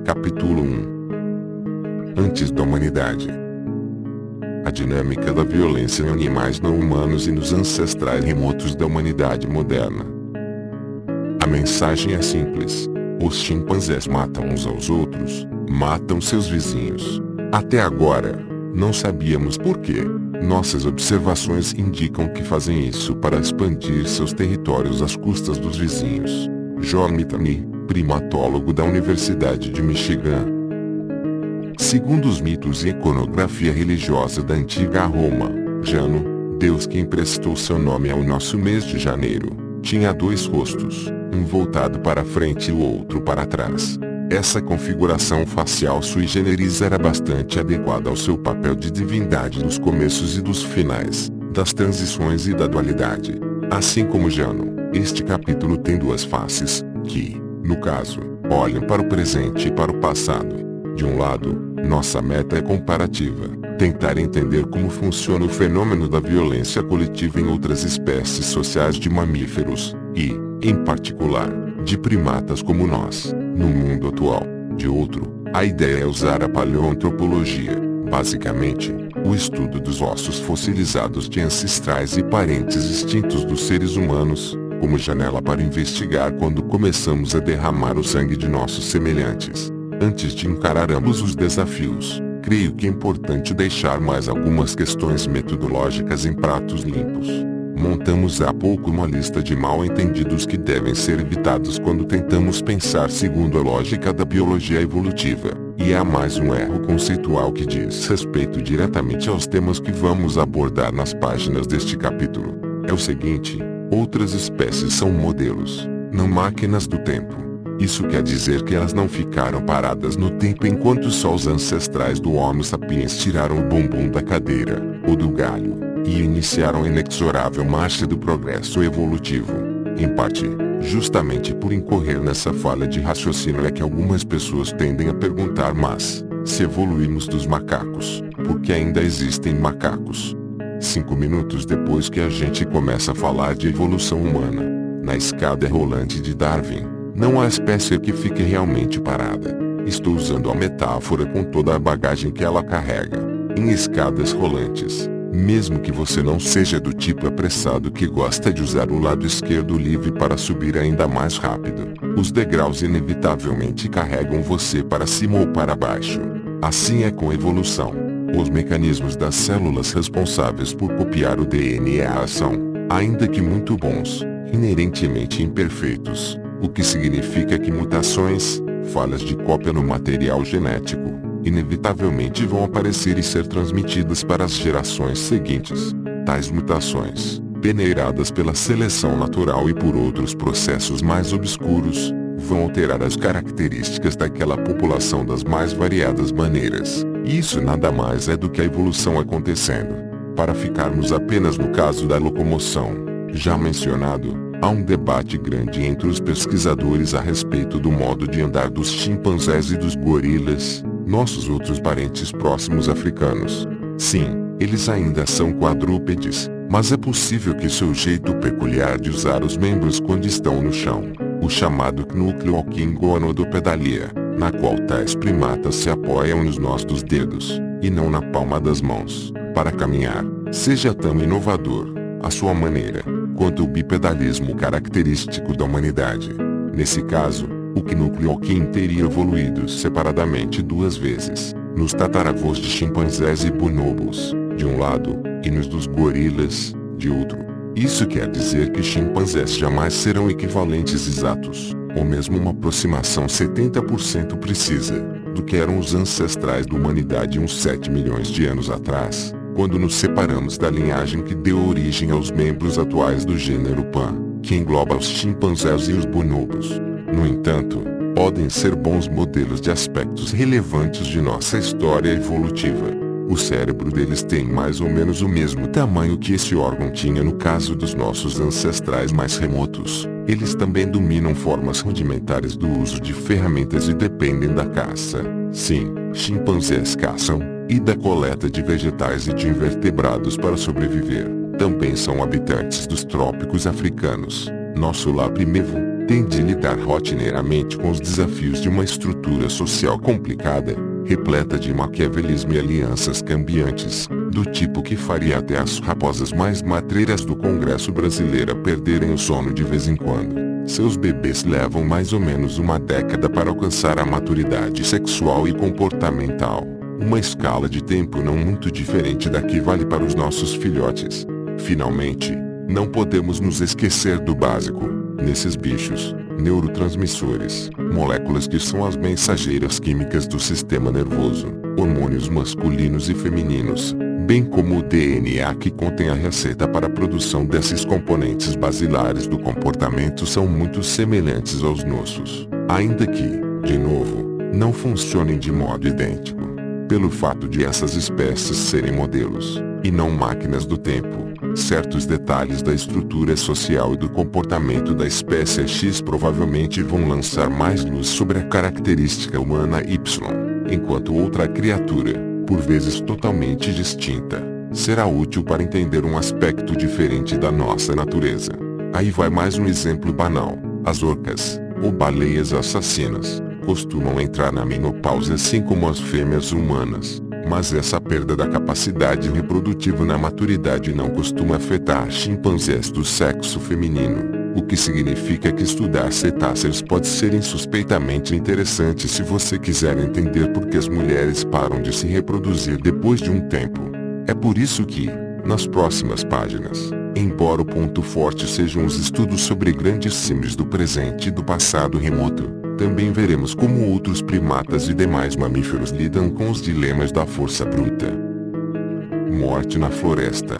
Capítulo 1. Antes da humanidade. A dinâmica da violência em animais não humanos e nos ancestrais remotos da humanidade moderna. A mensagem é simples. Os chimpanzés matam uns aos outros, matam seus vizinhos. Até agora, não sabíamos por quê. Nossas observações indicam que fazem isso para expandir seus territórios às custas dos vizinhos. John Mitani, primatólogo da Universidade de Michigan. Segundo os mitos e iconografia religiosa da antiga Roma, Jano, Deus que emprestou seu nome ao nosso mês de janeiro, tinha dois rostos, um voltado para frente e o outro para trás. Essa configuração facial sui generis era bastante adequada ao seu papel de divindade dos começos e dos finais, das transições e da dualidade. Assim como Jano, este capítulo tem duas faces, que, no caso, olham para o presente e para o passado. De um lado, nossa meta é comparativa, tentar entender como funciona o fenômeno da violência coletiva em outras espécies sociais de mamíferos, e, em particular, de primatas como nós, no mundo atual. De outro, a ideia é usar a paleoantropologia, basicamente, o estudo dos ossos fossilizados de ancestrais e parentes extintos dos seres humanos, como janela para investigar quando começamos a derramar o sangue de nossos semelhantes. Antes de encarar ambos os desafios, creio que é importante deixar mais algumas questões metodológicas em pratos limpos. Montamos há pouco uma lista de mal-entendidos que devem ser evitados quando tentamos pensar segundo a lógica da biologia evolutiva, e há mais um erro conceitual que diz respeito diretamente aos temas que vamos abordar nas páginas deste capítulo. É o seguinte: outras espécies são modelos, não máquinas do tempo. Isso quer dizer que elas não ficaram paradas no tempo enquanto só os ancestrais do Homo sapiens tiraram o bumbum da cadeira, ou do galho, e iniciaram a inexorável marcha do progresso evolutivo. Em parte, justamente por incorrer nessa falha de raciocínio é que algumas pessoas tendem a perguntar: mas, se evoluímos dos macacos, por que ainda existem macacos? 5 minutos depois que a gente começa a falar de evolução humana, na escada rolante de Darwin, não há espécie que fique realmente parada. Estou usando a metáfora com toda a bagagem que ela carrega. Em escadas rolantes, mesmo que você não seja do tipo apressado que gosta de usar o lado esquerdo livre para subir ainda mais rápido, os degraus inevitavelmente carregam você para cima ou para baixo. Assim é com a evolução. Os mecanismos das células responsáveis por copiar o DNA são, ainda que muito bons, inerentemente imperfeitos. O que significa que mutações, falhas de cópia no material genético, inevitavelmente vão aparecer e ser transmitidas para as gerações seguintes. Tais mutações, peneiradas pela seleção natural e por outros processos mais obscuros, vão alterar as características daquela população das mais variadas maneiras. E isso nada mais é do que a evolução acontecendo. Para ficarmos apenas no caso da locomoção, já mencionado, há um debate grande entre os pesquisadores a respeito do modo de andar dos chimpanzés e dos gorilas, nossos outros parentes próximos africanos. Sim, eles ainda são quadrúpedes, mas é possível que seu jeito peculiar de usar os membros quando estão no chão, o chamado núcleo-goniodopedalia, na qual tais primatas se apoiam nos nós dos dedos, e não na palma das mãos, para caminhar, seja tão inovador, à sua maneira, quanto o bipedalismo característico da humanidade. Nesse caso, o Knuckleokin teria evoluído separadamente 2 vezes, nos tataravôs de chimpanzés e bonobos, de um lado, e nos dos gorilas, de outro. Isso quer dizer que chimpanzés jamais serão equivalentes exatos, ou mesmo uma aproximação 70% precisa, do que eram os ancestrais da humanidade uns 7 milhões de anos atrás, quando nos separamos da linhagem que deu origem aos membros atuais do gênero Pan, que engloba os chimpanzés e os bonobos. No entanto, podem ser bons modelos de aspectos relevantes de nossa história evolutiva. O cérebro deles tem mais ou menos o mesmo tamanho que esse órgão tinha no caso dos nossos ancestrais mais remotos. Eles também dominam formas rudimentares do uso de ferramentas e dependem da caça. Sim, chimpanzés caçam, e da coleta de vegetais e de invertebrados para sobreviver. Também são habitantes dos trópicos africanos. Nosso lar primitivo tem de lidar rotineiramente com os desafios de uma estrutura social complicada, repleta de maquiavelismo e alianças cambiantes, do tipo que faria até as raposas mais matreiras do Congresso brasileiro perderem o sono de vez em quando. Seus bebês levam mais ou menos uma década para alcançar a maturidade sexual e comportamental. Uma escala de tempo não muito diferente da que vale para os nossos filhotes. Finalmente, não podemos nos esquecer do básico. Nesses bichos, neurotransmissores, moléculas que são as mensageiras químicas do sistema nervoso, hormônios masculinos e femininos, bem como o DNA que contém a receita para a produção desses componentes basilares do comportamento são muito semelhantes aos nossos, ainda que, de novo, não funcionem de modo idêntico. Pelo fato de essas espécies serem modelos, e não máquinas do tempo, certos detalhes da estrutura social e do comportamento da espécie X provavelmente vão lançar mais luz sobre a característica humana Y, enquanto outra criatura, por vezes totalmente distinta, será útil para entender um aspecto diferente da nossa natureza. Aí vai mais um exemplo banal: as orcas, ou baleias assassinas, costumam entrar na menopausa assim como as fêmeas humanas. Mas essa perda da capacidade reprodutiva na maturidade não costuma afetar chimpanzés do sexo feminino, o que significa que estudar cetáceos pode ser insuspeitamente interessante se você quiser entender por que as mulheres param de se reproduzir depois de um tempo. É por isso que, nas próximas páginas, embora o ponto forte sejam os estudos sobre grandes símios do presente e do passado remoto, também veremos como outros primatas e demais mamíferos lidam com os dilemas da força bruta. Morte na floresta.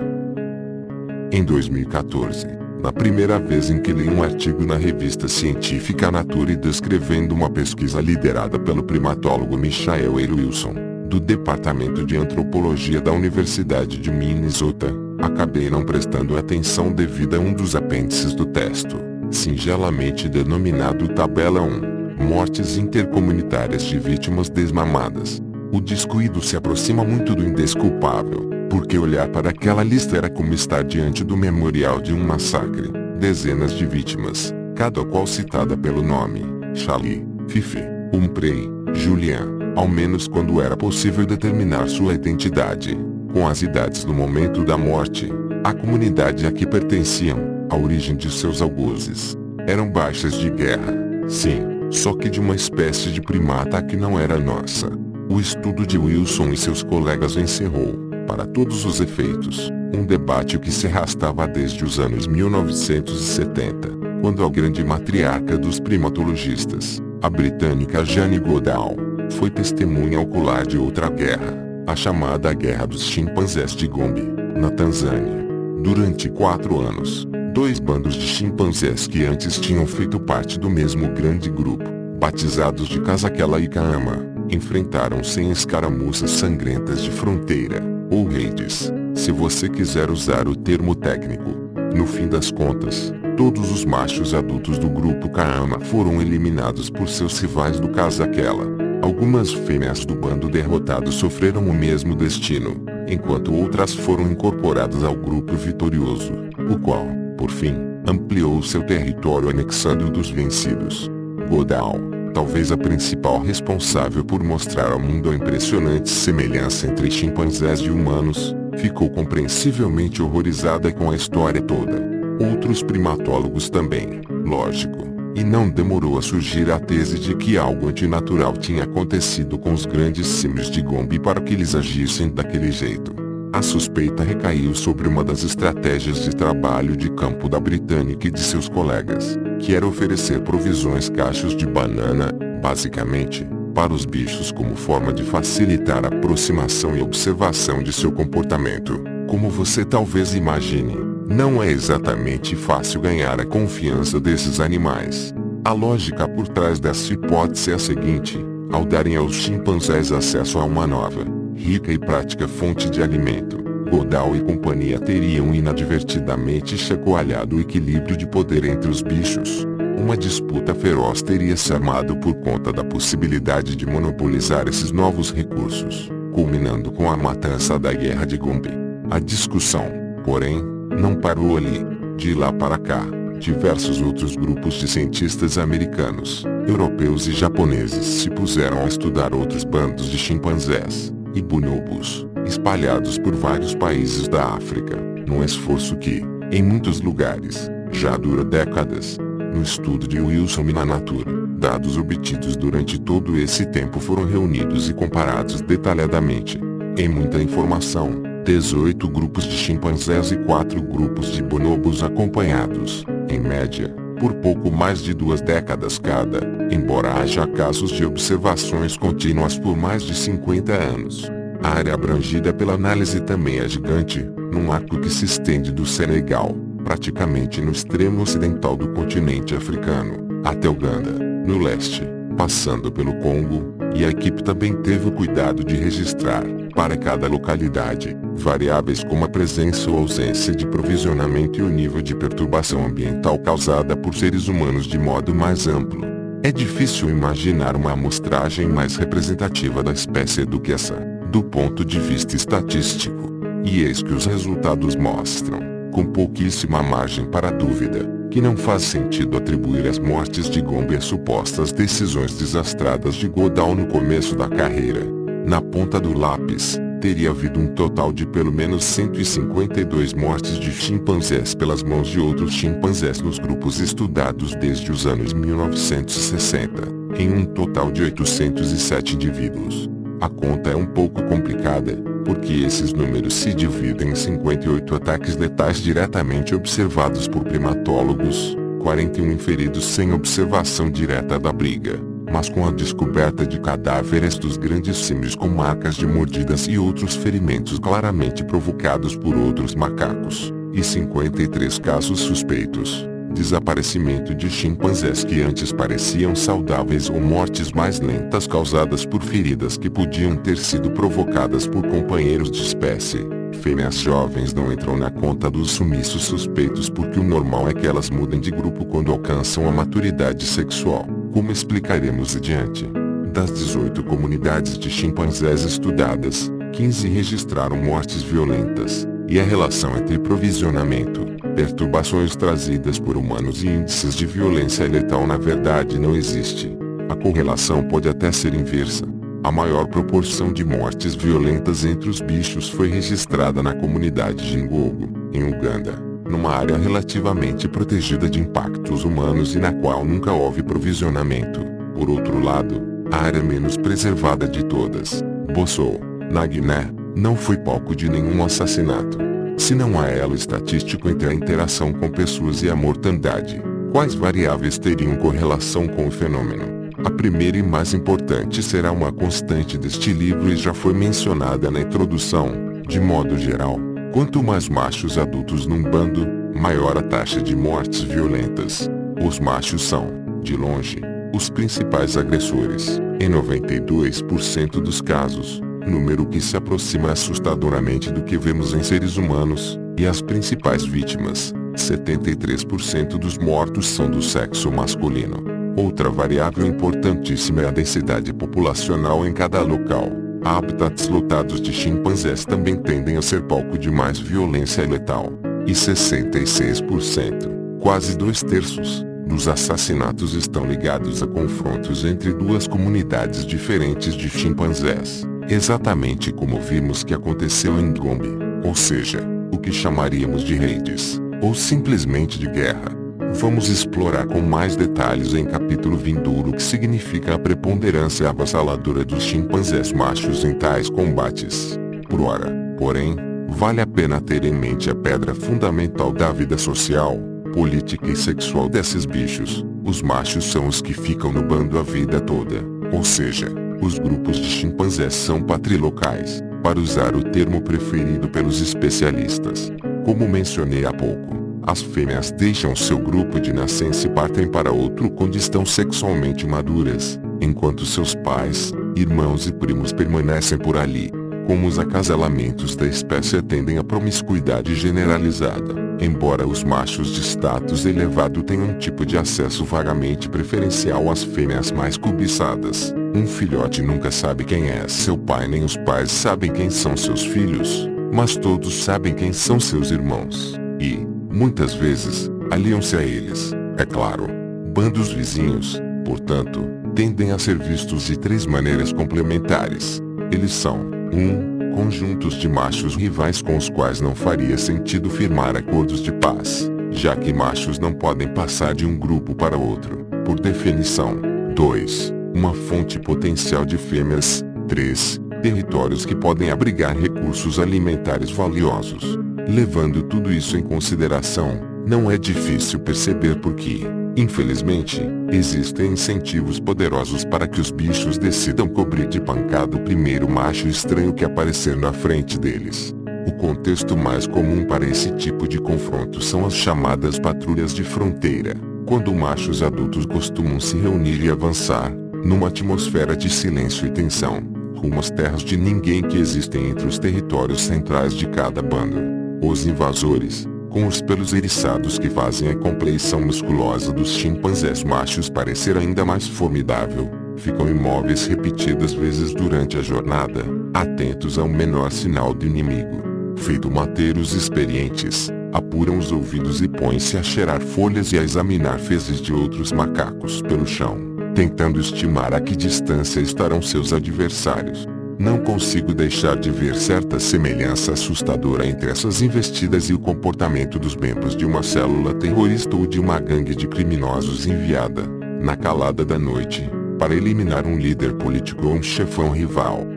Em 2014, na primeira vez em que li um artigo na revista científica Nature descrevendo uma pesquisa liderada pelo primatólogo Michael A. Wilson, do Departamento de Antropologia da Universidade de Minnesota, acabei não prestando atenção devida a um dos apêndices do texto, singelamente denominado Tabela 1. Mortes intercomunitárias de vítimas desmamadas. O descuido se aproxima muito do indesculpável, porque olhar para aquela lista era como estar diante do memorial de um massacre. Dezenas de vítimas, cada qual citada pelo nome: Charlie, Fifi, Humphrey, Julian, ao menos quando era possível determinar sua identidade, com as idades no momento da morte, a comunidade a que pertenciam, a origem de seus algozes. Eram baixas de guerra, sim. Só que de uma espécie de primata que não era nossa. O estudo de Wilson e seus colegas encerrou, para todos os efeitos, um debate que se arrastava desde os anos 1970, quando a grande matriarca dos primatologistas, a britânica Jane Goodall, foi testemunha ocular de outra guerra, a chamada Guerra dos Chimpanzés de Gombe, na Tanzânia. Durante 4 anos, dois bandos de chimpanzés que antes tinham feito parte do mesmo grande grupo, batizados de Casaquela e Kaama, enfrentaram-se em escaramuças sangrentas de fronteira, ou raids, se você quiser usar o termo técnico. No fim das contas, todos os machos adultos do grupo Kaama foram eliminados por seus rivais do Casaquela. Algumas fêmeas do bando derrotado sofreram o mesmo destino, enquanto outras foram incorporadas ao grupo vitorioso, o qual, por fim, ampliou seu território anexando o dos vencidos. Goodall, talvez a principal responsável por mostrar ao mundo a impressionante semelhança entre chimpanzés e humanos, ficou compreensivelmente horrorizada com a história toda. Outros primatólogos também, lógico, e não demorou a surgir a tese de que algo antinatural tinha acontecido com os grandes símios de Gombe para que eles agissem daquele jeito. A suspeita recaiu sobre uma das estratégias de trabalho de campo da britânica e de seus colegas, que era oferecer provisões cachos de banana, basicamente, para os bichos como forma de facilitar a aproximação e observação de seu comportamento. Como você talvez imagine, não é exatamente fácil ganhar a confiança desses animais. A lógica por trás dessa hipótese é a seguinte: ao darem aos chimpanzés acesso a uma nova, rica e prática fonte de alimento, Goodall e companhia teriam inadvertidamente chacoalhado o equilíbrio de poder entre os bichos. Uma disputa feroz teria se armado por conta da possibilidade de monopolizar esses novos recursos, culminando com a matança da Guerra de Gombe. A discussão, porém, não parou ali. De lá para cá, diversos outros grupos de cientistas americanos, europeus e japoneses se puseram a estudar outros bandos de chimpanzés e bonobos, espalhados por vários países da África, num esforço que, em muitos lugares, já dura décadas. No estudo de Wilson e na Nature, dados obtidos durante todo esse tempo foram reunidos e comparados detalhadamente. Em muita informação, 18 grupos de chimpanzés e 4 grupos de bonobos acompanhados, em média, por pouco mais de 2 décadas cada, embora haja casos de observações contínuas por mais de 50 anos. A área abrangida pela análise também é gigante, num arco que se estende do Senegal, praticamente no extremo ocidental do continente africano, até Uganda, no leste, passando pelo Congo, e a equipe também teve o cuidado de registrar, para cada localidade, variáveis como a presença ou ausência de provisionamento e o nível de perturbação ambiental causada por seres humanos de modo mais amplo. É difícil imaginar uma amostragem mais representativa da espécie do que essa, do ponto de vista estatístico. E eis que os resultados mostram, com pouquíssima margem para dúvida, que não faz sentido atribuir as mortes de Gombe a supostas decisões desastradas de Goodall no começo da carreira. Na ponta do lápis, teria havido um total de pelo menos 152 mortes de chimpanzés pelas mãos de outros chimpanzés nos grupos estudados desde os anos 1960, em um total de 807 indivíduos. A conta é um pouco complicada, porque esses números se dividem em 58 ataques letais diretamente observados por primatólogos, 41 inferidos sem observação direta da briga, mas com a descoberta de cadáveres dos grandes símios com marcas de mordidas e outros ferimentos claramente provocados por outros macacos, e 53 casos suspeitos. Desaparecimento de chimpanzés que antes pareciam saudáveis ou mortes mais lentas causadas por feridas que podiam ter sido provocadas por companheiros de espécie. Fêmeas jovens não entram na conta dos sumiços suspeitos porque o normal é que elas mudem de grupo quando alcançam a maturidade sexual, como explicaremos adiante. Das 18 comunidades de chimpanzés estudadas, 15 registraram mortes violentas, e a relação entre provisionamento, perturbações trazidas por humanos e índices de violência letal na verdade não existe. A correlação pode até ser inversa. A maior proporção de mortes violentas entre os bichos foi registrada na comunidade de Ngogo, em Uganda, numa área relativamente protegida de impactos humanos e na qual nunca houve provisionamento. Por outro lado, a área menos preservada de todas, Bossou, na Guiné, não foi palco de nenhum assassinato. Se não há elo estatístico entre a interação com pessoas e a mortandade, quais variáveis teriam correlação com o fenômeno? A primeira e mais importante será uma constante deste livro e já foi mencionada na introdução. De modo geral, quanto mais machos adultos num bando, maior a taxa de mortes violentas. Os machos são, de longe, os principais agressores, em 92% dos casos. Número que se aproxima assustadoramente do que vemos em seres humanos, e as principais vítimas, 73% dos mortos são do sexo masculino. Outra variável importantíssima é a densidade populacional em cada local. Habitats lotados de chimpanzés também tendem a ser palco de mais violência letal, e 66%, quase 2/3, dos assassinatos estão ligados a confrontos entre duas comunidades diferentes de chimpanzés. Exatamente como vimos que aconteceu em Gombe, ou seja, o que chamaríamos de raids, ou simplesmente de guerra. Vamos explorar com mais detalhes em capítulo vindouro o que significa a preponderância avassaladora dos chimpanzés machos em tais combates. Por ora, porém, vale a pena ter em mente a pedra fundamental da vida social, política e sexual desses bichos. Os machos são os que ficam no bando a vida toda, ou seja, os grupos de chimpanzés são patrilocais, para usar o termo preferido pelos especialistas. Como mencionei há pouco, as fêmeas deixam seu grupo de nascença e partem para outro quando estão sexualmente maduras, enquanto seus pais, irmãos e primos permanecem por ali. Como os acasalamentos da espécie atendem à promiscuidade generalizada, embora os machos de status elevado tenham um tipo de acesso vagamente preferencial às fêmeas mais cobiçadas, um filhote nunca sabe quem é seu pai nem os pais sabem quem são seus filhos, mas todos sabem quem são seus irmãos, e, muitas vezes, aliam-se a eles, é claro. Bandos vizinhos, portanto, tendem a ser vistos de três maneiras complementares. Eles são 1. Conjuntos de machos rivais com os quais não faria sentido firmar acordos de paz, já que machos não podem passar de um grupo para outro, por definição. 2. Uma fonte potencial de fêmeas. 3. Territórios que podem abrigar recursos alimentares valiosos. Levando tudo isso em consideração, não é difícil perceber por que, infelizmente, existem incentivos poderosos para que os bichos decidam cobrir de pancada o primeiro macho estranho que aparecer na frente deles. O contexto mais comum para esse tipo de confronto são as chamadas patrulhas de fronteira, quando machos adultos costumam se reunir e avançar, numa atmosfera de silêncio e tensão, rumo às terras de ninguém que existem entre os territórios centrais de cada bando. Os invasores, com os pelos eriçados que fazem a compleição musculosa dos chimpanzés machos parecer ainda mais formidável, ficam imóveis repetidas vezes durante a jornada, atentos ao menor sinal do inimigo. Feito mateiros experientes, apuram os ouvidos e põem-se a cheirar folhas e a examinar fezes de outros macacos pelo chão, tentando estimar a que distância estarão seus adversários. Não consigo deixar de ver certa semelhança assustadora entre essas investidas e o comportamento dos membros de uma célula terrorista ou de uma gangue de criminosos enviada, na calada da noite, para eliminar um líder político ou um chefão rival.